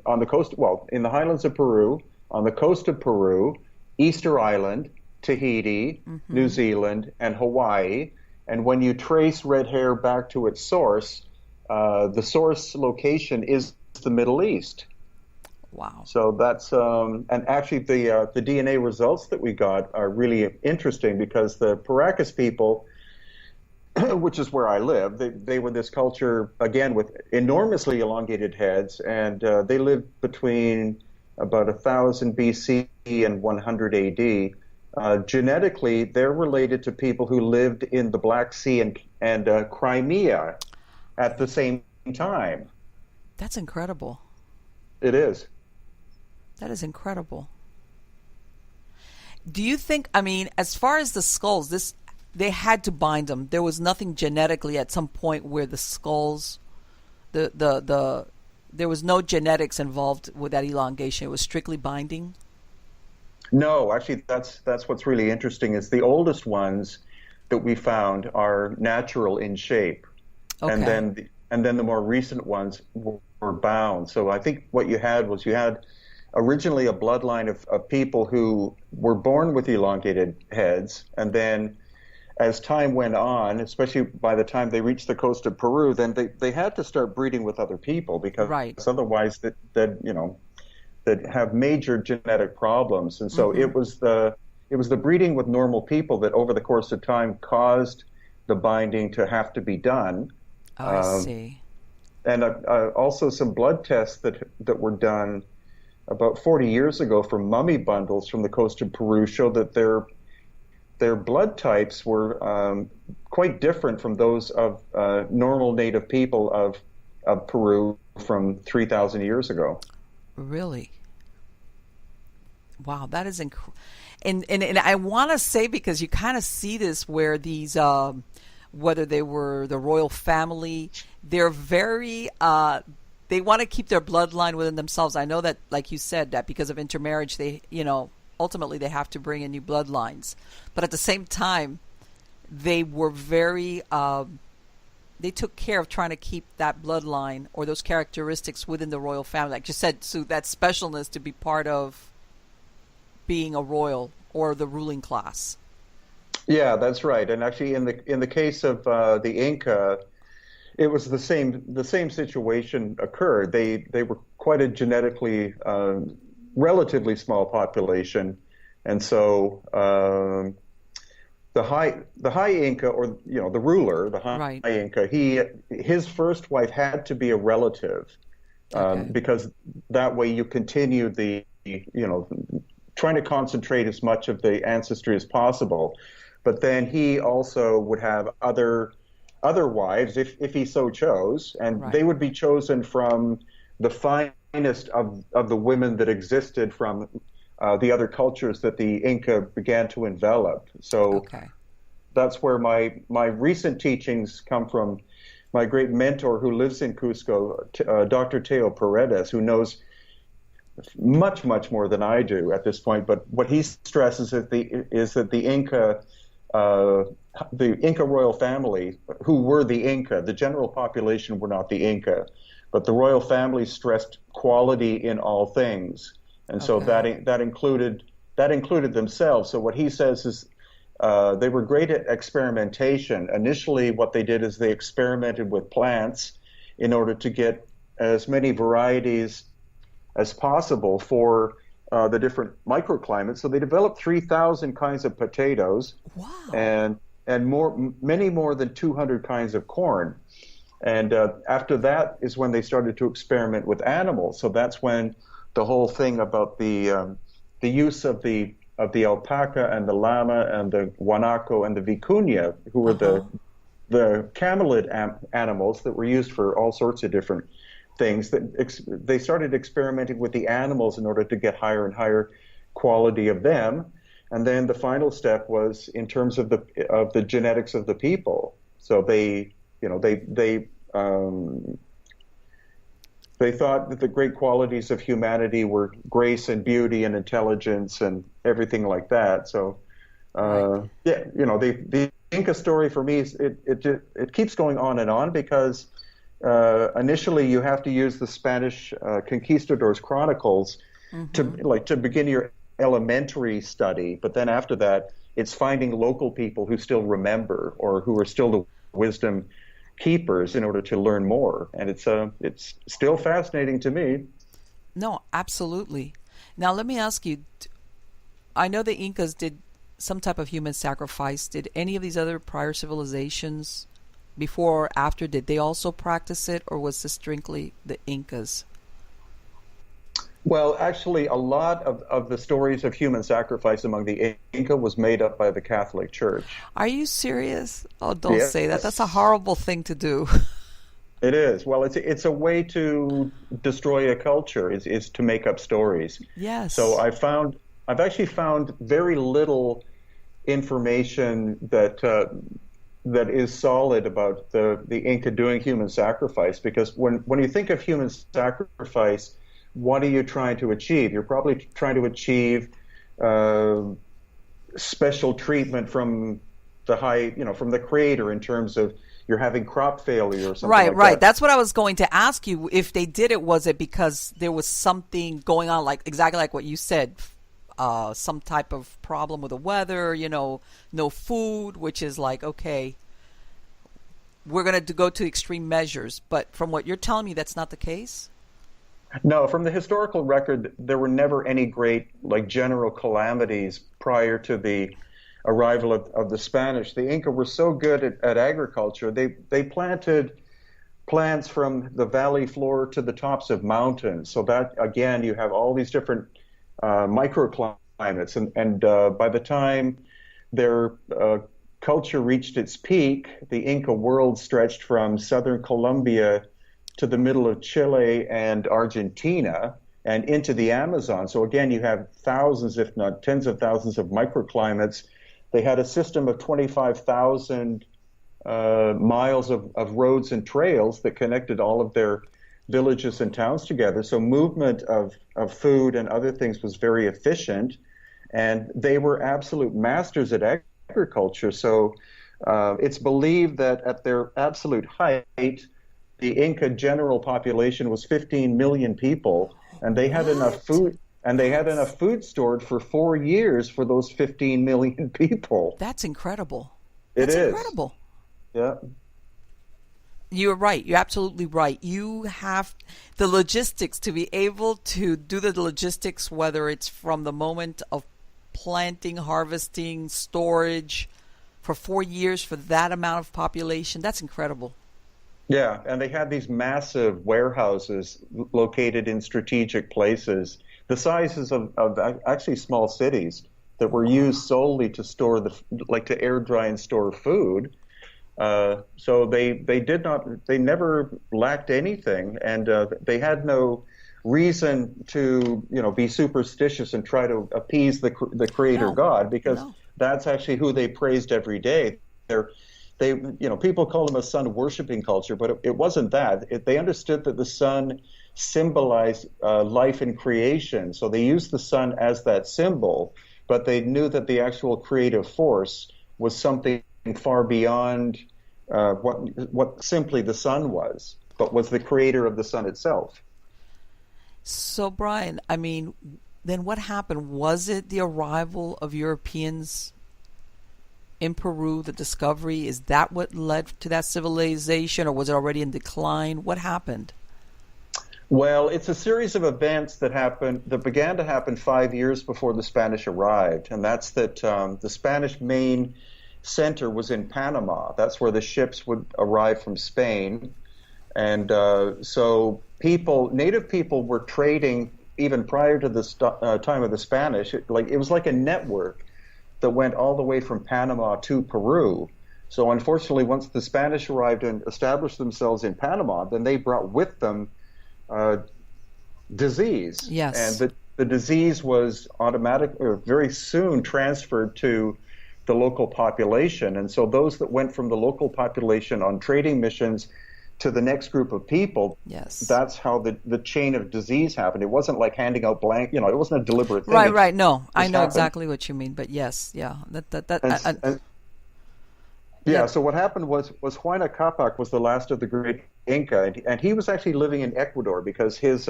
S2: on the coast. Well, in the highlands of Peru, on the coast of Peru, Easter Island, Tahiti, New Zealand, and Hawaii. And when you trace red hair back to its source, the source location is the Middle East.
S1: Wow.
S2: So that's and actually the DNA results that we got are really interesting because the Paracas people, which is where I live, they were this culture again with enormously elongated heads, and they lived between about 1000 BC and 100 AD. Genetically, they're related to people who lived in the Black Sea and Crimea at the same time.
S1: That's incredible.
S2: It is.
S1: That is incredible. Do you think, I mean, as far as the skulls, they had to bind them. There was nothing genetically at some point where the skulls, there was no genetics involved with that elongation. It was strictly binding?
S2: No, actually, that's what's really interesting is the oldest ones that we found are natural in shape.
S1: Okay.
S2: And then the more recent ones were bound. So I think what you had originally a bloodline of people who were born with elongated heads, and then as time went on, especially by the time they reached the coast of Peru, then they had to start breeding with other people because otherwise that have major genetic problems. And so it was the breeding with normal people that over the course of time caused the binding to have to be done.
S1: Oh, I see.
S2: And also some blood tests that were done about 40 years ago from mummy bundles from the coast of Peru showed that their blood types were quite different from those of normal native people of Peru from 3,000 years ago.
S1: Really? Wow, that is incredible. And I want to say, because you kind of see this where these, whether they were the royal family, they're very, they want to keep their bloodline within themselves. I know that, like you said, that because of intermarriage, they, ultimately they have to bring in new bloodlines. But at the same time, they were very, they took care of trying to keep that bloodline or those characteristics within the royal family. Like you said, Sue, that specialness to be part of being a royal or the ruling class.
S2: Yeah, that's right. And actually, in the case of the Inca, it was the same situation occurred. They were quite a genetically relatively small population, and so the high Inca, or the ruler, the high Inca, his first wife had to be a relative, because that way you continue the trying to concentrate as much of the ancestry as possible. But then he also would have other wives if he so chose, and they would be chosen from the finest of the women that existed from the other cultures that the Inca began to envelop. So that's where my recent teachings come from. My great mentor who lives in Cusco, Dr. Teo Paredes, who knows much more than I do at this point. But what he stresses is that the Inca royal family, who were the Inca, the general population were not the Inca, but the royal family stressed quality in all things, and so that included themselves. So what he says is they were great at experimentation. Initially, what they did is they experimented with plants in order to get as many varieties as possible for the different microclimates. So they developed 3,000 kinds of potatoes.
S1: Wow.
S2: And many more than 200 kinds of corn. And after that is when they started to experiment with animals. So that's when the whole thing about the use of the alpaca and the llama and the guanaco and the vicuña, who were the camelid animals that were used for all sorts of different things, that they started experimenting with the animals in order to get higher and higher quality of them. And then the final step was in terms of the genetics of the people. So they thought that the great qualities of humanity were grace and beauty and intelligence and everything like that. So the Inca story for me is it keeps going on because initially you have to use the Spanish conquistadors' chronicles to begin your elementary study, but then after that it's finding local people who still remember or who are still the wisdom keepers in order to learn more. And it's still fascinating to me.
S1: No, absolutely. Now, let me ask you, I know the Incas did some type of human sacrifice. Did any of these other prior civilizations, before or after, did they also practice it, or was this strictly the Incas?
S2: Well, actually, a lot of the stories of human sacrifice among the Inca was made up by the Catholic Church.
S1: Are you serious? Oh, don't
S2: Yes.
S1: say that. That's a horrible thing to do.
S2: It is. Well, it's a way to destroy a culture, is to make up stories.
S1: Yes.
S2: So I've actually found very little information that is solid about the Inca doing human sacrifice, because when you think of human sacrifice, what are you trying to achieve? You're probably trying to achieve special treatment from from the Creator, in terms of you're having crop failure or something like
S1: Right.
S2: that.
S1: That's what I was going to ask you. If they did it, was it because there was something going on, like exactly like what you said, some type of problem with the weather, no food, which is like, okay, we're going to go to extreme measures. But from what you're telling me, that's not the case?
S2: No, from the historical record, there were never any great general calamities prior to the arrival of the Spanish. The Inca were so good at agriculture. They planted plants from the valley floor to the tops of mountains. So that, again, you have all these different microclimates. And by the time their culture reached its peak, the Inca world stretched from southern Colombia to the middle of Chile and Argentina and into the Amazon. So again, you have thousands, if not tens of thousands, of microclimates. They had a system of 25,000 miles of roads and trails that connected all of their villages and towns together. So movement of food and other things was very efficient, and they were absolute masters at agriculture. So it's believed that at their absolute height, the Inca general population was 15 million people, and they had enough food. And they had enough food stored for 4 years for those 15 million people.
S1: That's incredible.
S2: That's
S1: incredible.
S2: Yeah.
S1: You're right. You're absolutely right. You have the logistics to be able to do the logistics, whether it's from the moment of planting, harvesting, storage, for 4 years for that amount of population. That's incredible.
S2: Yeah, and they had these massive warehouses located in strategic places, the sizes of actually small cities, that were used solely to store to air dry and store food. So they never lacked anything, and they had no reason to be superstitious and try to appease the Creator God, because that's actually who they praised every day. People call them a sun worshiping culture, but it wasn't that. They understood that the sun symbolized life and creation, so they used the sun as that symbol, but they knew that the actual creative force was something far beyond what simply the sun was, but was the creator of the sun itself.
S1: So, Brien, then what happened? Was it the arrival of Europeans in Peru, the discovery? Is that what led to that civilization, or was it already in decline? What happened?
S2: Well, it's a series of events that began to happen 5 years before the Spanish arrived, and that's that the Spanish main center was in Panama. That's where the ships would arrive from Spain, and so native people were trading even prior to the time of the Spanish. It was like a network that went all the way from Panama to Peru. So unfortunately, once the Spanish arrived and established themselves in Panama, then they brought with them disease.
S1: Yes.
S2: And the disease was very soon transferred to the local population. And so those that went from the local population on trading missions to the next group of people,
S1: yes,
S2: that's how the chain of disease happened. It wasn't like handing out it wasn't a deliberate thing.
S1: Right. No, I know
S2: happened.
S1: Exactly what you mean, but yes, yeah.
S2: So what happened was Huayna Capac was the last of the great Inca, and he was actually living in Ecuador because his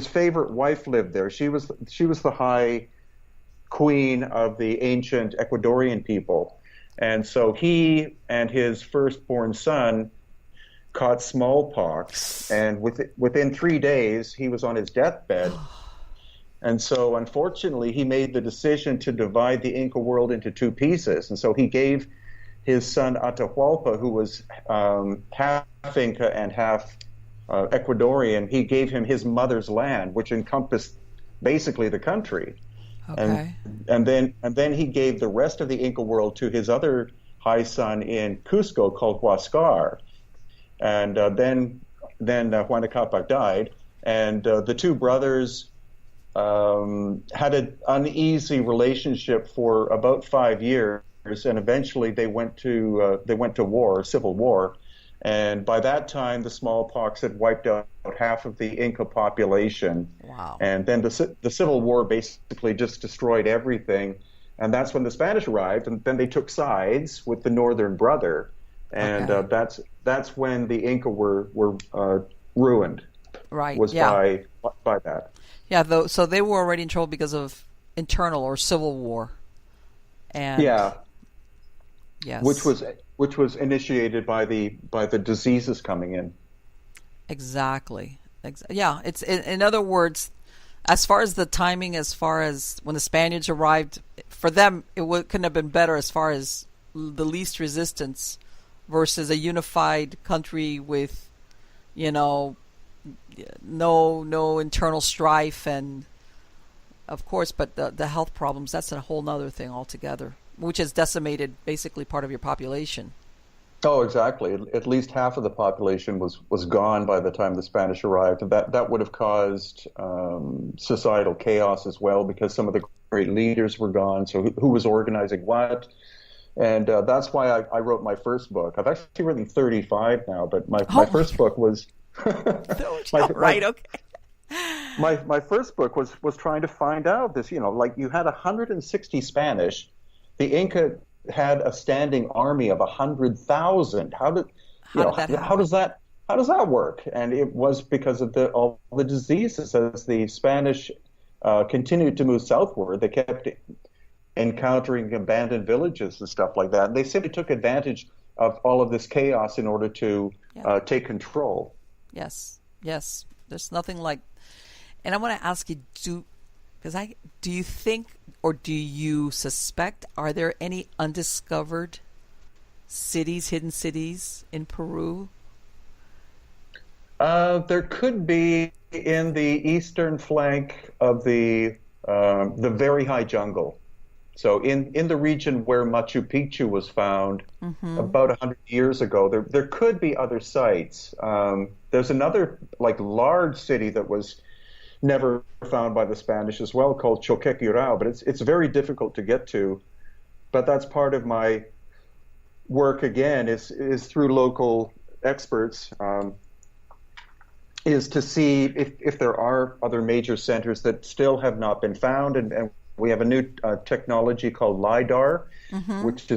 S2: favorite wife lived there. She was the high queen of the ancient Ecuadorian people. And so he and his firstborn son caught smallpox, and within 3 days he was on his deathbed. And so, unfortunately, he made the decision to divide the Inca world into two pieces. And so he gave his son Atahualpa, who was half Inca and half Ecuadorian, he gave him his mother's land, which encompassed basically the country.
S1: Okay.
S2: And then he gave the rest of the Inca world to his other high son in Cusco called Huascar. And then Huayna Capac died, and the two brothers had an uneasy relationship for about 5 years, and eventually they went to war, civil war, and by that time the smallpox had wiped out half of the Inca population.
S1: Wow!
S2: And then the civil war basically just destroyed everything, and that's when the Spanish arrived, and then they took sides with the northern brother, and that's when the Inca were ruined.
S1: Right.
S2: Was by that.
S1: Yeah, so they were already in trouble because of internal or civil war, and
S2: yes, which was initiated by the diseases coming in.
S1: Exactly. Yeah, it's in other words, as far as the timing, as far as when the Spaniards arrived, for them couldn't have been better as far as the least resistance versus a unified country with, no internal strife, and of course, but the health problems, that's a whole nother thing altogether, which has decimated basically part of your population.
S2: Oh, exactly. At least half of the population was gone by the time the Spanish arrived. And that would have caused societal chaos as well, because some of the great leaders were gone. So who was organizing what? And that's why I wrote my first book. I've actually written 35 now, but my first book was...
S1: Right, okay.
S2: My first book was trying to find out this, like you had 160 Spanish. The Inca had a standing army of 100,000. How does that work? And it was because of all the diseases. As the Spanish continued to move southward, they kept encountering abandoned villages and stuff like that. And they simply took advantage of all of this chaos in order to take control.
S1: Yes. There's nothing like, and I want to ask you, do you think, or do you suspect, are there any undiscovered cities, hidden cities in Peru?
S2: There could be in the eastern flank of the very high jungle. So in the region where Machu Picchu was found about 100 years ago, there could be other sites. There's another large city that was never found by the Spanish as well, called Choquequirao, but it's very difficult to get to. But that's part of my work again, is through local experts, is to see if there are other major centers that still have not been found, and we have a new technology called LIDAR, which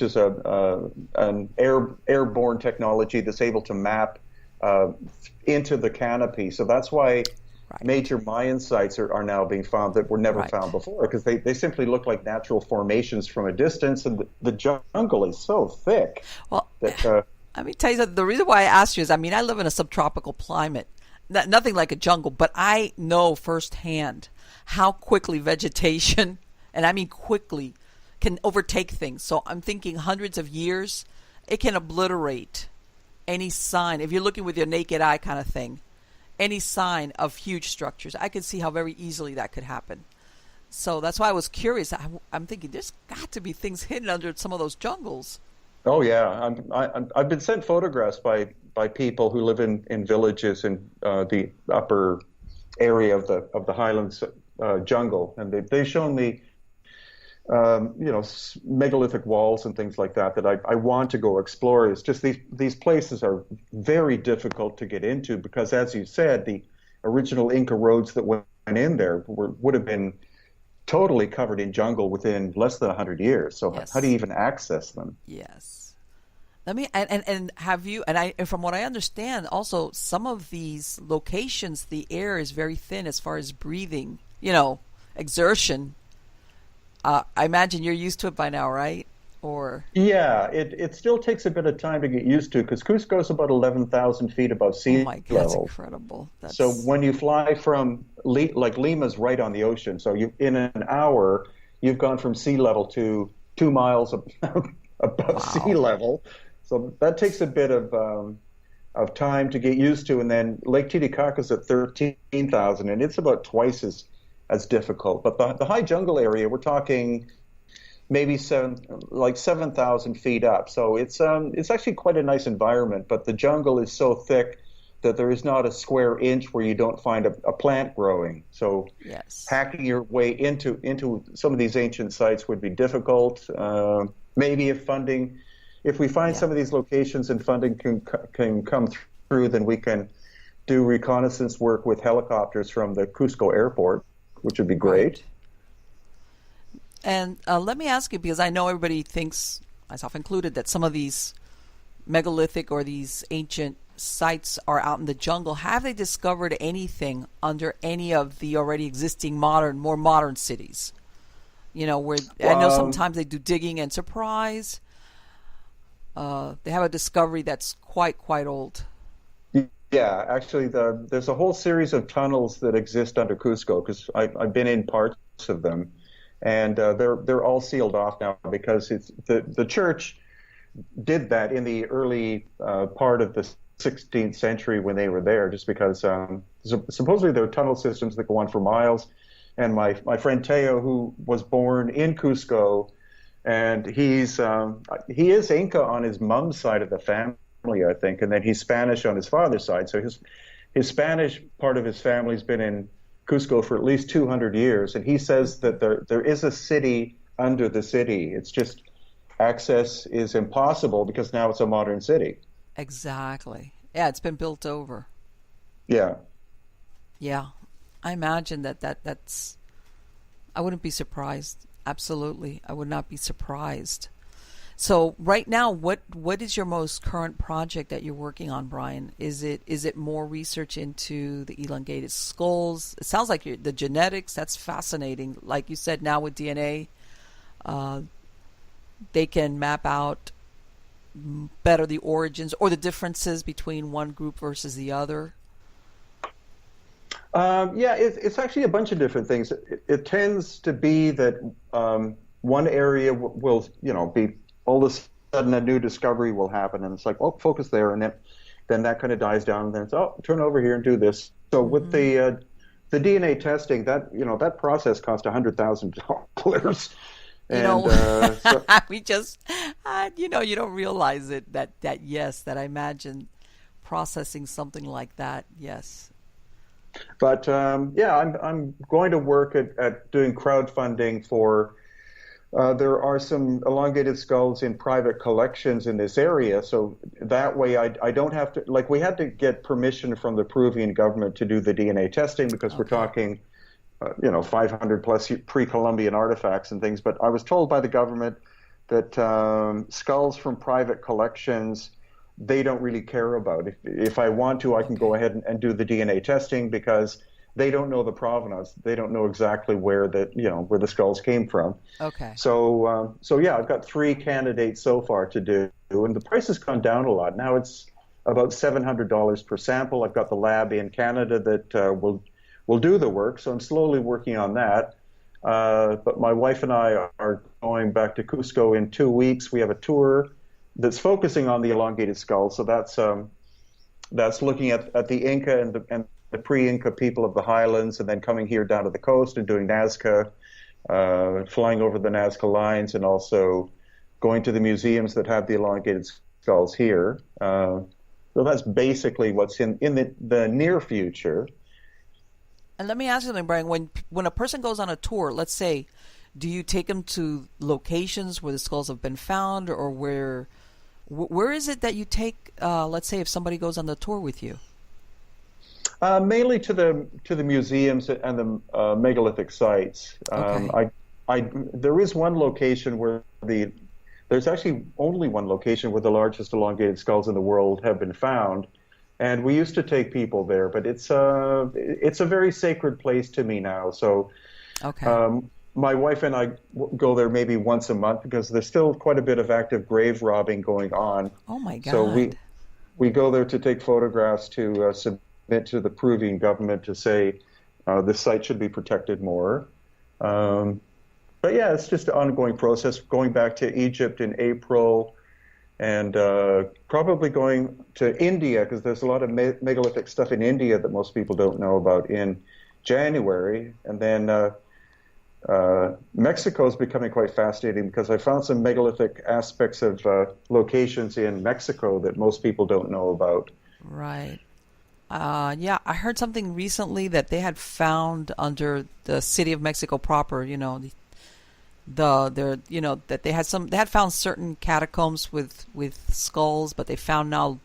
S2: is an airborne technology that's able to map into the canopy. So that's why major Mayan sites are now being found that were never found before, because they simply look like natural formations from a distance, and the jungle is so thick.
S1: Well, let me tell you something. The reason why I asked you is, I live in a subtropical climate, nothing like a jungle, but I know firsthand how quickly vegetation, and I mean quickly, can overtake things. So I'm thinking hundreds of years, it can obliterate any sign. If you're looking with your naked eye kind of thing, any sign of huge structures, I can see how very easily that could happen. So that's why I was curious. I'm thinking there's got to be things hidden under some of those jungles.
S2: Oh yeah, I've been sent photographs by people who live in villages in the upper area of the highlands jungle, and they've shown me megalithic walls and things like that I want to go explore. It's just these places are very difficult to get into, because, as you said, the original Inca roads that went in there would have been totally covered in jungle within less than 100 years. So how do you even access them?
S1: Yes. Let me and have you, and from what I understand, also some of these locations, the air is very thin as far as breathing, exertion. I imagine you're used to it by now, right? Or
S2: Yeah, it still takes a bit of time to get used to because Cusco's about 11,000 feet above
S1: oh
S2: sea
S1: my God, that's
S2: level.
S1: incredible.
S2: So
S1: That's
S2: when you fly from like Lima's right on the ocean, so you in an hour you've gone from sea level to 2 miles above sea
S1: wow.
S2: level. So that takes a bit of time to get used to. And then Lake Titicaca's at 13,000, and it's about twice as difficult. But the high jungle area, we're talking maybe 7,000 feet up. So it's actually quite a nice environment. But the jungle is so thick that there is not a square inch where you don't find a plant growing. So
S1: Yes.
S2: hacking your way into some of these ancient sites would be difficult. Maybe if we find
S1: Yeah.
S2: some of these locations and funding can come through, then we can do reconnaissance work with helicopters from the Cusco airport, which would be great.
S1: Right. And let me ask you, because I know everybody thinks, myself included, that some of these megalithic or these ancient sites are out in the jungle. Have they discovered anything under any of the already existing more modern cities? You know, where I know
S2: Um,
S1: sometimes they do digging and surprise. They have a discovery that's quite old.
S2: yeah, actually, there's a whole series of tunnels that exist under Cusco because I've been in parts of them, and they're all sealed off now because the church did that in the early part of the 16th century when they were there, just because supposedly there are tunnel systems that go on for miles. And my friend Teo, who was born in Cusco, and he is Inca on his mom's side of the family, I think, and then he's Spanish on his father's side. So his Spanish part of his family's been in Cusco for at least 200 years, and he says that there is a city under the city. It's just access is impossible because now it's a modern city.
S1: Exactly. Yeah, it's been built over.
S2: Yeah.
S1: Yeah. I imagine that's I wouldn't be surprised. Absolutely. I would not be surprised. So right now, what is your most current project that you're working on, Brien? Is it more research into the elongated skulls? It sounds like the genetics. That's fascinating. Like you said, now with DNA, uh, they can map out better the origins or the differences between one group versus the other.
S2: Yeah, it's actually a bunch of different things. It tends to be that one area will, be all of a sudden a new discovery will happen, and it's like, oh, focus there, and then that kind of dies down, and then it's, oh, turn over here and do this. So with
S1: Hmm.
S2: the DNA testing, that process cost $100,000,
S1: You
S2: and
S1: know,
S2: so
S1: we just, you don't realize it that yes, that I imagine processing something like that. Yes.
S2: But yeah, I'm going to work at doing crowdfunding for. There are some elongated skulls in private collections in this area, so that way I don't have to. Like we had to get permission from the Peruvian government to do the DNA testing because we're
S1: Okay.
S2: talking, 500 plus pre-Columbian artifacts and things. But I was told by the government that skulls from private collections they don't really care about. If I want to, I can go
S1: Okay.
S2: ahead and do the DNA testing because they don't know the provenance. They don't know exactly where the skulls came from.
S1: Okay.
S2: So yeah, I've got 3 candidates so far to do, and the price has gone down a lot. Now it's about $700 per sample. I've got the lab in Canada that will do the work, so I'm slowly working on that. But my wife and I are going back to Cusco in 2 weeks. We have a tour that's focusing on the elongated skull. So that's looking at the Inca and the pre-Inca people of the highlands, and then coming here down to the coast and doing Nazca, flying over the Nazca lines, and also going to the museums that have the elongated skulls here. So that's basically what's in the near future.
S1: And let me ask you something, Brian. When a person goes on a tour, let's say, do you take them to locations where the skulls have been found, or where is it that you take? Let's say if somebody goes on the tour with you.
S2: Mainly to the museums and the megalithic sites.
S1: Okay.
S2: There is one location where there's actually only one location where the largest elongated skulls in the world have been found, and we used to take people there, but it's a very sacred place to me now. So
S1: Okay.
S2: my wife and I go there maybe once a month because there's still quite a bit of active grave robbing going on.
S1: Oh my
S2: So
S1: God.
S2: we go there to take photographs to submit to the Peruvian government to say the site should be protected more. Um, but yeah, it's just an ongoing process. Going back to Egypt in April and probably going to India because there's a lot of megalithic stuff in India that most people don't know about in January. And then Mexico is becoming quite fascinating because I found some megalithic aspects of locations in Mexico that most people don't know about.
S1: Right. Yeah, I heard something recently that they had found under the city of Mexico proper, that they had found certain catacombs with skulls, but they found now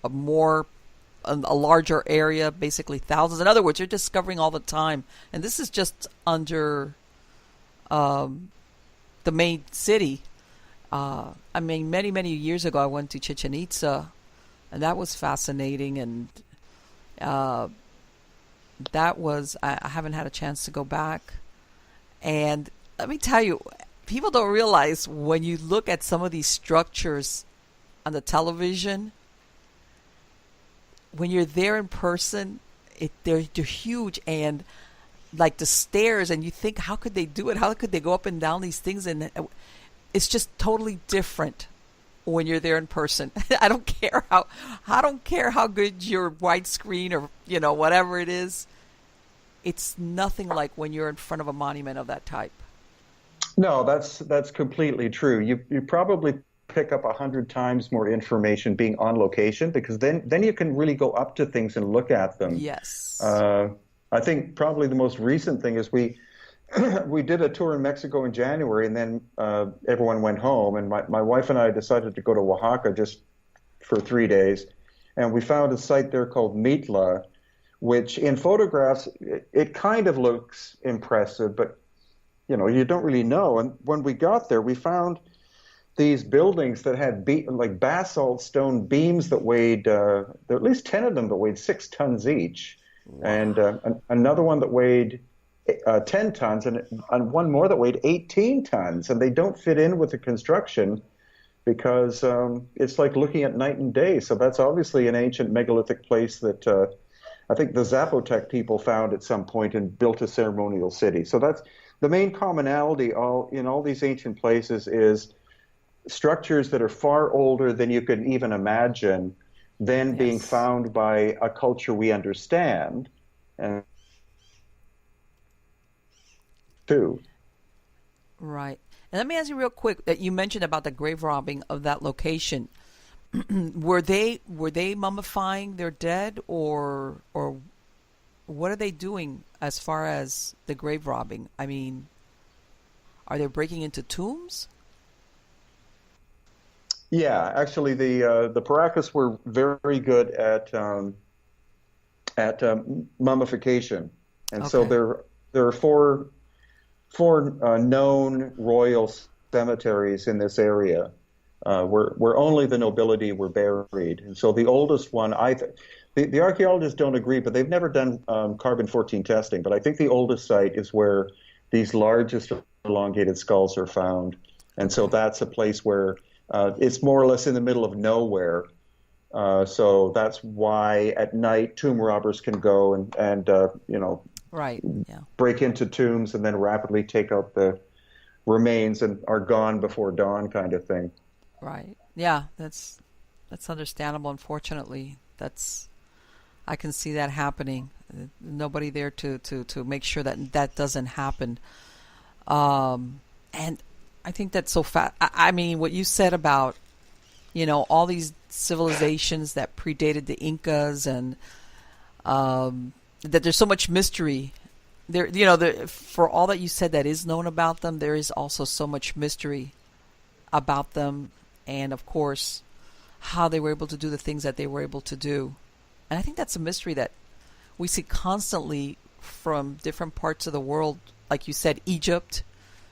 S1: a larger area, basically thousands. In other words, you're discovering all the time, and this is just under the main city. I mean, many many years ago, I went to Chichen Itza, and that was fascinating, and that was I haven't had a chance to go back. And let me tell you, people don't realize when you look at some of these structures on the television, when you're there in person, they're huge, and like the stairs, and you think, how could they do it? How could they go up and down these things? And it's just totally different when you're there in person. I don't care how good your widescreen or whatever it is. It's nothing like when you're in front of a monument of that type.
S2: No, that's completely true. You probably pick up 100 times more information being on location because then you can really go up to things and look at them.
S1: Yes.
S2: I think probably the most recent thing is we we did a tour in Mexico in January, and then everyone went home, and my wife and I decided to go to Oaxaca just for 3 days, and we found a site there called Mitla, which in photographs it kind of looks impressive, but you don't really know. And when we got there, we found these buildings that had like basalt stone beams that weighed there were at least 10 of them that weighed 6 tons each. Wow. And another one that weighed 10 tons and one more that weighed 18 tons. And they don't fit in with the construction because it's like looking at night and day. So that's obviously an ancient megalithic place that I think the Zapotec people found at some point and built a ceremonial city. So that's the main commonality in all these ancient places is structures that are far older than you could even imagine, then yes, being found by a culture we understand. And too.
S1: Right. And let me ask you real quick that you mentioned about the grave robbing of that location. were they mummifying their dead or what are they doing as far as the grave robbing? I mean, are they breaking into tombs?
S2: Yeah, actually, the Paracas were very good at mummification, and okay, so there are four known royal cemeteries in this area where only the nobility were buried, and so the oldest one, the archaeologists don't agree, but they've never done carbon-14 testing, but I think the oldest site is where these largest elongated skulls are found, and so that's a place where it's more or less in the middle of nowhere. So that's why at night tomb robbers can go and
S1: right, yeah,
S2: break into tombs and then rapidly take out the remains and are gone before dawn kind of thing.
S1: Right. Yeah, that's understandable. Unfortunately, I can see that happening. Nobody there to make sure that doesn't happen. And I think that's so I mean, what you said about, all these civilizations that predated the Incas and that there's so much mystery. There, for all that you said that is known about them, there is also so much mystery about them. And, of course, how they were able to do the things that they were able to do. And I think that's a mystery that we see constantly from different parts of the world. Like you said, Egypt,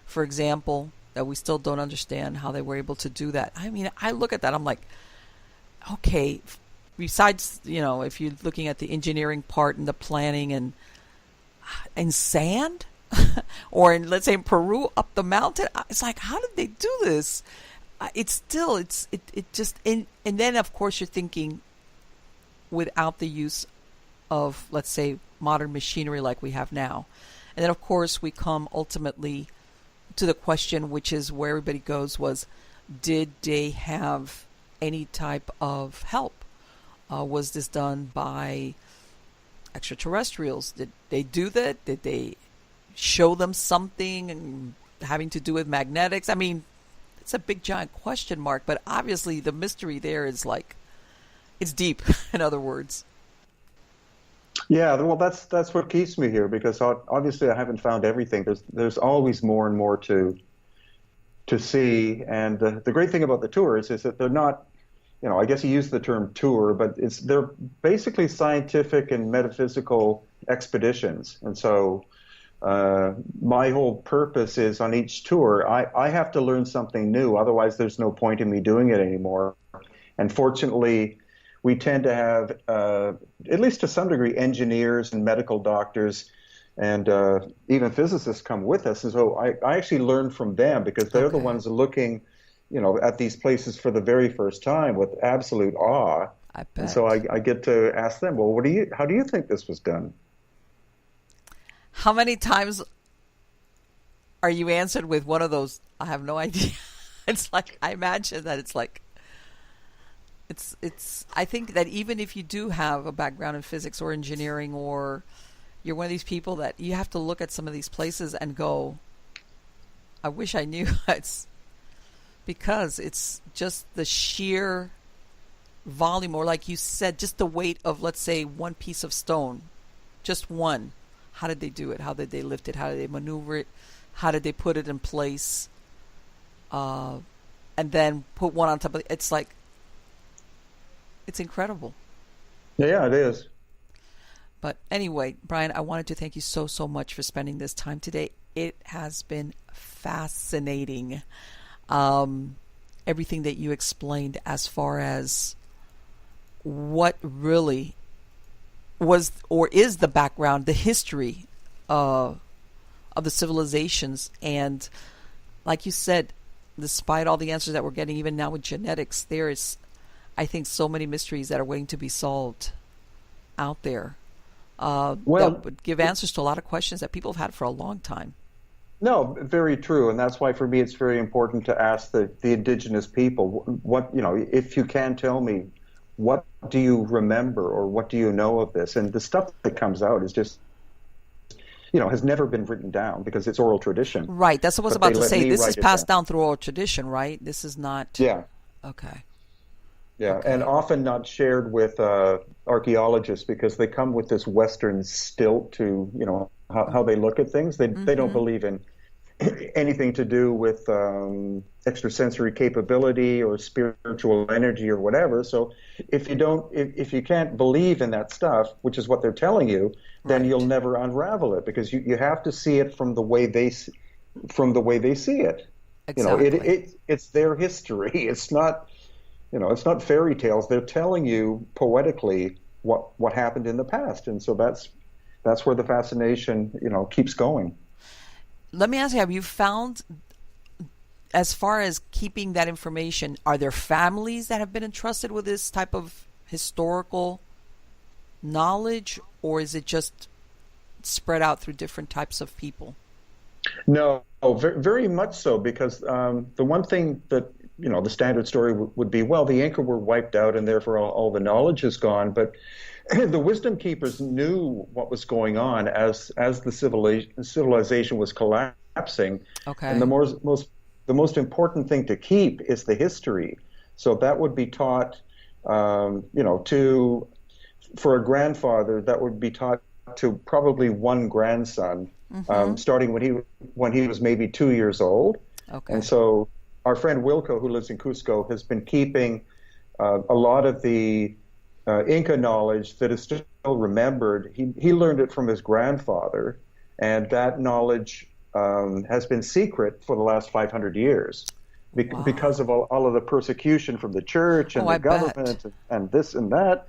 S1: for example, that we still don't understand how they were able to do that. I mean, I look at that, I'm like, okay, besides, if you're looking at the engineering part and the planning and sand, or in, let's say, in Peru, up the mountain. It's like, how did they do this? It's still, it just, and then of course you're thinking without the use of, let's say, modern machinery like we have now. And then of course we come ultimately to the question, which is where everybody goes, was, did they have any type of help? Was this done by extraterrestrials? Did they do that? Did they show them something and having to do with magnetics? I mean, it's a big giant question mark, but obviously the mystery there is like, it's deep, in other words.
S2: Yeah, well, that's what keeps me here, because obviously I haven't found everything. There's always more and more to see, and the great thing about the tours is that they're not, I guess you use the term tour, but they're basically scientific and metaphysical expeditions, and so my whole purpose is on each tour, I have to learn something new, otherwise there's no point in me doing it anymore. And fortunately, we tend to have, at least to some degree, engineers and medical doctors and even physicists come with us. And so I actually learn from them, because they're the ones looking, at these places for the very first time with absolute awe.
S1: I bet.
S2: And so I get to ask them, well, how do you think this was done?
S1: How many times are you answered with one of those, I have no idea? It's like, I imagine that it's like, I think that even if you do have a background in physics or engineering, or you're one of these people that you have to look at some of these places and go, I wish I knew. It's because it's just the sheer volume, or like you said, just the weight of, let's say, one piece of stone, just one. How did they do it? How did they lift it? How did they maneuver it? How did they put it in place? And then put one on top of it. It's like, it's incredible.
S2: Yeah, it is.
S1: But anyway, Brien, I wanted to thank you so, so much for spending this time today. It has been fascinating. Everything that you explained as far as what really was or is the background, the history of the civilizations. And like you said, despite all the answers that we're getting, even now with genetics, there is, I think, so many mysteries that are waiting to be solved out there. That would give answers to a lot of questions that people have had for a long time.
S2: No, very true, and that's why for me it's very important to ask the indigenous people, what, if you can tell me, what do you remember or what do you know of this? And the stuff that comes out is just, has never been written down because it's oral tradition.
S1: Right, that's what I was about to say. This is passed down through oral tradition, right? This is not...
S2: Yeah.
S1: Okay.
S2: Yeah, okay. And often not shared with archaeologists, because they come with this Western stilt to, how they look at things. They don't believe in anything to do with extrasensory capability or spiritual energy or whatever. So if you can't believe in that stuff, which is what they're telling you, then you'll never unravel it, because you have to see it from the way they see it.
S1: Exactly.
S2: It's their history. It's not. It's not fairy tales. They're telling you poetically what happened in the past, and so that's where the fascination, keeps going.
S1: Let me ask you: have you found, as far as keeping that information, are there families that have been entrusted with this type of historical knowledge, or is it just spread out through different types of people?
S2: No, very, very much so, because the one thing that the standard story would be, well, the Inca were wiped out and therefore all the knowledge is gone. But the wisdom keepers knew what was going on as the civilization was collapsing. Okay. And the most important thing to keep is the history. So that would be taught, for a grandfather, that would be taught to probably one grandson, starting when he was maybe 2 years old. Okay. And so our friend Wilco, who lives in Cusco, has been keeping a lot of the Inca knowledge that is still remembered. He learned it from his grandfather, and that knowledge has been secret for the last 500 years because of all of the persecution from the church and the government and this and that.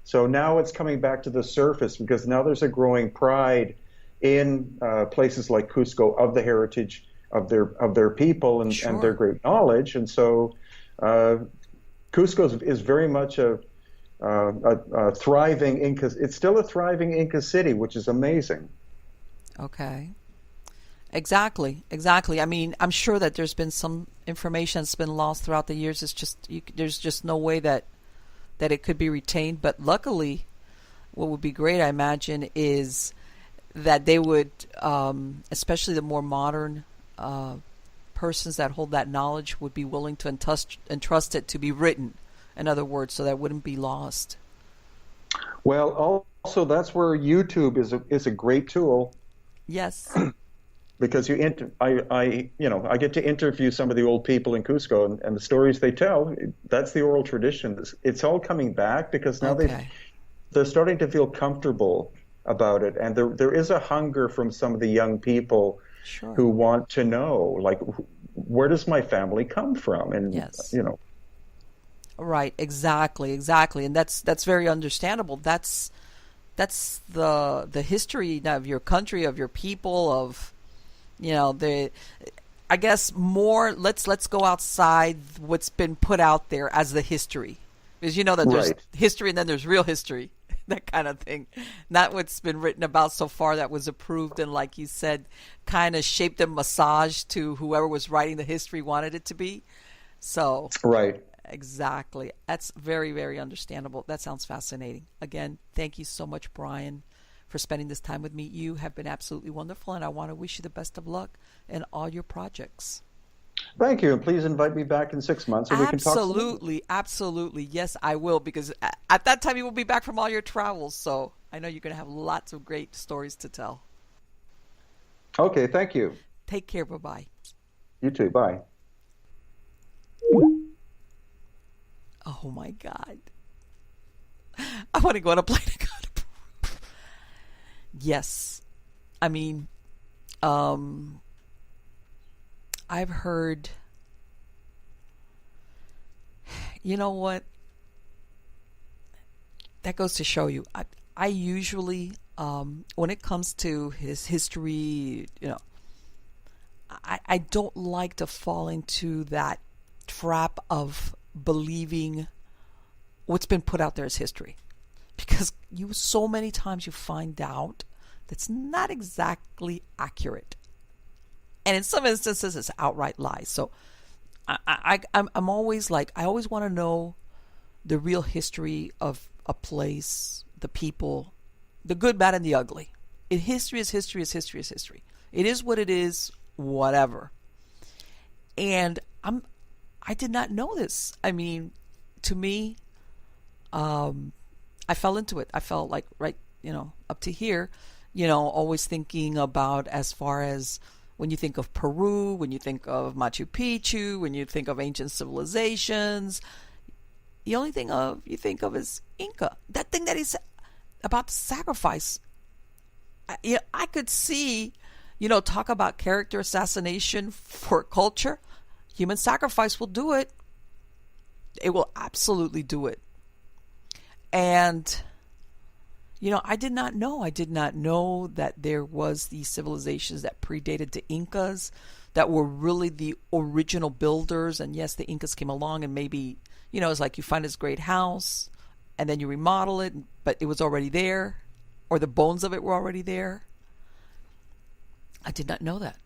S2: So now it's coming back to the surface, because now there's a growing pride in places like Cusco of the heritage of their people and their
S1: Sure.
S2: great knowledge. And so Cusco is very much a thriving Inca. It's still a thriving Inca city, which is amazing.
S1: Okay. Exactly. Exactly. I mean, I'm sure that there's been some information that's been lost throughout the years. It's just there's just no way that it could be retained. But luckily, what would be great, I imagine, is that they would, especially the more modern persons that hold that knowledge, would be willing to entrust it to be written. In other words, so that it wouldn't be lost.
S2: Well, also that's where YouTube is a great tool
S1: Yes.
S2: because I get to interview some of the old people in Cusco and the stories they tell. That's the oral tradition. It's all coming back because now
S1: Okay.
S2: they're starting to feel comfortable about it, and there is a hunger from some of the young people
S1: Sure.
S2: who want to know, like, where does my family come from, and
S1: Yes.
S2: you know.
S1: Right. Exactly. Exactly. And that's very understandable. That's the history of your country, of your people, of the I guess more let's go outside what's been put out there as the history. Because you know that there's
S2: Right.
S1: history and then there's real history, that kind of thing. Not what's been written about so far that was approved and, like you said, kind of shaped and massaged to whoever was writing the history wanted it to be. So
S2: Right.
S1: exactly. That's very, very understandable. That sounds fascinating. Again, thank you so much, Brien, for spending this time with me. You have been absolutely wonderful, and I want to wish you the best of luck in all your projects.
S2: Thank you, and please invite me back in 6 months and we can talk some more.
S1: Absolutely. Absolutely. Yes, I will, because at that time you will be back from all your travels. So I know you're going to have lots of great stories to tell.
S2: Okay, thank you.
S1: Take care. Bye-bye.
S2: You too. Bye.
S1: Oh, my God. I want to go on a plane and go to Peru. Yes. I mean, I've heard, you know what? That goes to show you. I usually, when it comes to his history, I don't like to fall into that trap of believing what's been put out there as history, because so many times you find out that's not exactly accurate, and in some instances it's outright lies. So I'm always like, I always want to know the real history of a place, the people, the good, bad, and the ugly. History is history is history is history. It is what it is, whatever. And I did not know this. I mean, to me, I fell into it. I felt like right, up to here, always thinking about, as far as when you think of Peru, when you think of Machu Picchu, when you think of ancient civilizations, the only thing you think of is Inca. That thing that is about the sacrifice. I could see, talk about character assassination for culture. Human sacrifice will do it. It will absolutely do it. And, I did not know. I did not know that there was these civilizations that predated the Incas that were really the original builders. And yes, the Incas came along and maybe, it's like you find this great house and then you remodel it, but it was already there, or the bones of it were already there. I did not know that.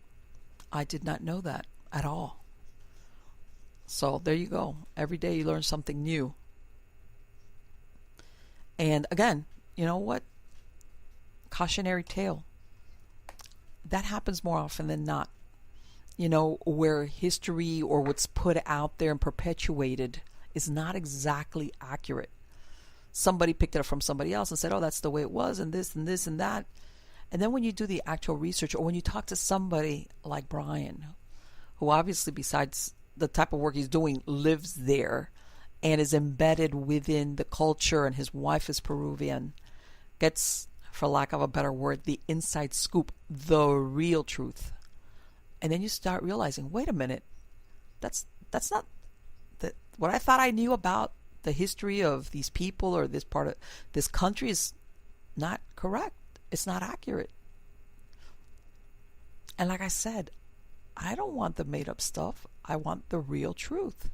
S1: I did not know that at all. So there you go. Every day you learn something new. And again, you know what? Cautionary tale. That happens more often than not. Where history or what's put out there and perpetuated is not exactly accurate. Somebody picked it up from somebody else and said, oh, that's the way it was, and this and this and that. And then when you do the actual research, or when you talk to somebody like Brien, who obviously, besides the type of work he's doing, lives there and is embedded within the culture, and his wife is Peruvian, gets, for lack of a better word, the inside scoop, the real truth. And then you start realizing, wait a minute, that's not what I thought I knew about the history of these people or this part of this country is not correct. It's not accurate. And like I said, I don't want the made up stuff. I want the real truth.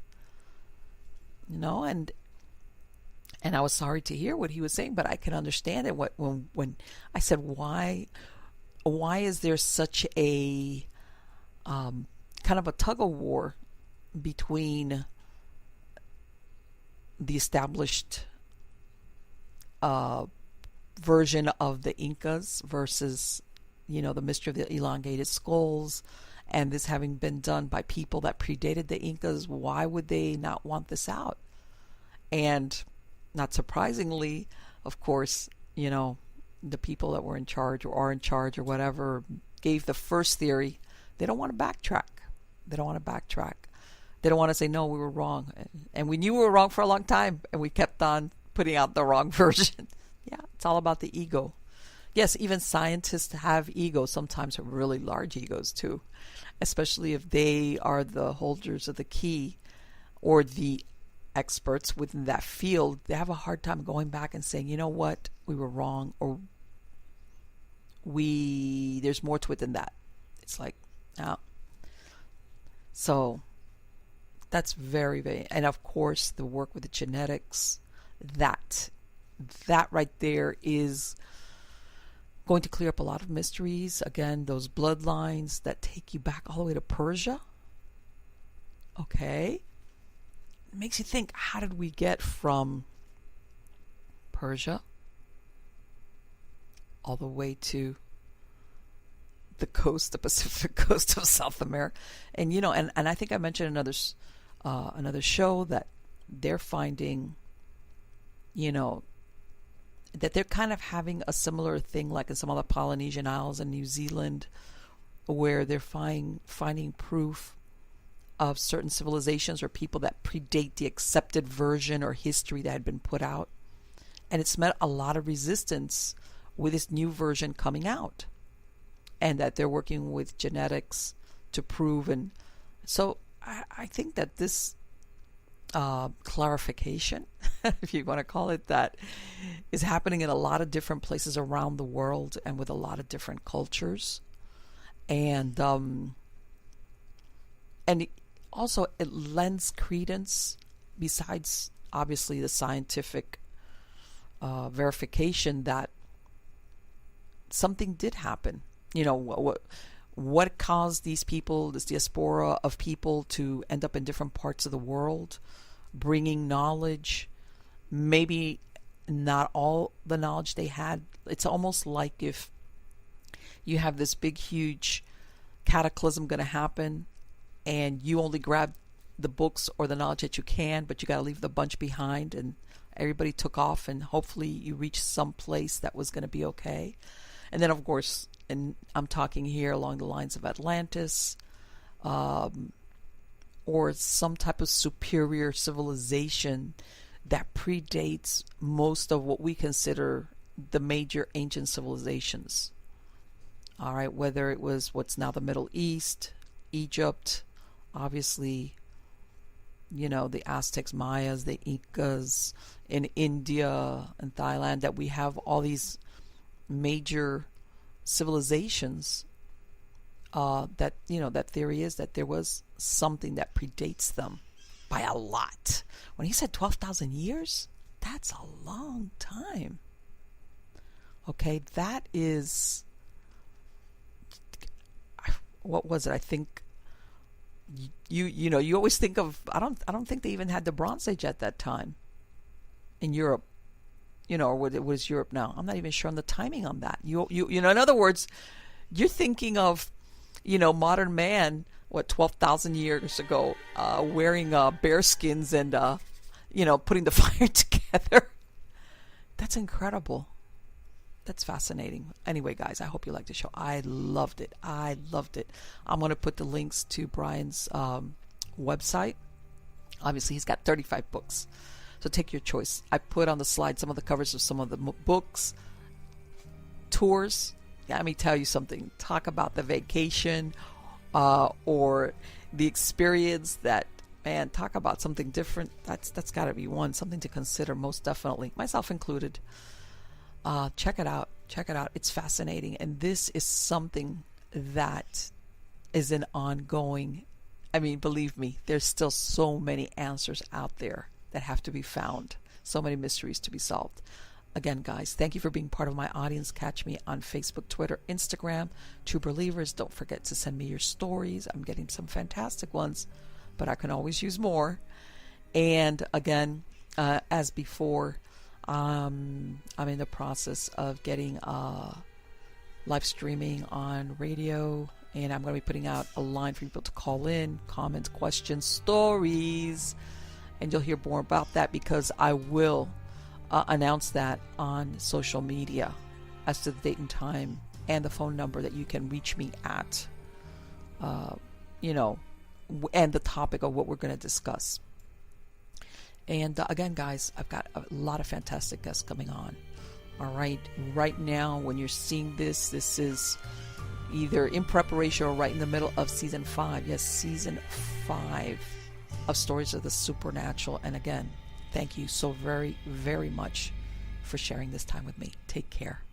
S1: And I was sorry to hear what he was saying, but I can understand it. When I said, why is there such a kind of a tug of war between the established version of the Incas versus, the mystery of the elongated skulls, and this having been done by people that predated the Incas? Why would they not want this out? And not surprisingly, of course, the people that were in charge or are in charge or whatever gave the first theory. They don't want to backtrack. They don't want to say, no, we were wrong. And we knew we were wrong for a long time, and we kept on putting out the wrong version. Yeah, it's all about the ego. Yes, even scientists have egos, sometimes really large egos too, especially if they are the holders of the key or the experts within that field. They have a hard time going back and saying, you know what, we were wrong, or there's more to it than that. It's like, oh. So that's very, very, and of course the work with the genetics, that right there is going to clear up a lot of mysteries. Again, those bloodlines that take you back all the way to Persia. Okay. It makes you think, how did we get from Persia all the way to the Pacific coast of South America? And and I think I mentioned another show that they're finding, that they're kind of having a similar thing like in some other Polynesian isles and New Zealand, where they're finding proof of certain civilizations or people that predate the accepted version or history that had been put out. And it's met a lot of resistance with this new version coming out. And that they're working with genetics to prove. And so I think that this clarification, if you want to call it that, is happening in a lot of different places around the world and with a lot of different cultures. And also it lends credence, besides obviously the scientific verification, that something did happen. What caused these people, this diaspora of people, to end up in different parts of the world, bringing knowledge, maybe not all the knowledge they had. It's almost like if you have this big, huge cataclysm going to happen, and you only grab the books or the knowledge that you can, but you got to leave the bunch behind, and everybody took off, and hopefully you reach some place that was going to be okay. And then, of course, and I'm talking here along the lines of Atlantis, or some type of superior civilization that predates most of what we consider the major ancient civilizations. All right, whether it was what's now the Middle East, Egypt, obviously, the Aztecs, Mayas, the Incas, in India and Thailand, that we have all these major civilizations, that theory is that there was something that predates them by a lot. When he said 12,000 years, that's a long time. Okay, that is, what was it? I think you always think of, I don't think they even had the Bronze Age at that time in Europe. Or what is Europe now? I'm not even sure on the timing on that. In other words, you're thinking of, modern man, 12,000 years ago, wearing bear skins and, putting the fire together. That's incredible. That's fascinating. Anyway, guys, I hope you liked the show. I loved it. I'm going to put the links to Brien's website. Obviously, he's got 35 books. So take your choice. I put on the slide some of the covers of some of the books, tours. Yeah, let me tell you something. Talk about the vacation or the experience that, man, talk about something different. That's got to be one, something to consider, most definitely, myself included. Check it out. It's fascinating. And this is something, that is an ongoing, I mean, believe me, there's still so many answers out there that have to be found, so many mysteries to be solved. Again, guys, thank you for being part of my audience. Catch me on Facebook, Twitter, Instagram. True Believers, don't forget to send me your stories. I'm getting some fantastic ones, but I can always use more. And again, as before, I'm in the process of getting live streaming on radio, and I'm going to be putting out a line for people to call in, comments, questions, stories, and you'll hear more about that because I will announce that on social media as to the date and time and the phone number that you can reach me at, and the topic of what we're going to discuss. And again, guys, I've got a lot of fantastic guests coming on. All right. Right now, when you're seeing this, this is either in preparation or right in the middle of season 5. Yes, season 5 of Stories of the Supernatural. And again, thank you so very, very much for sharing this time with me. Take care.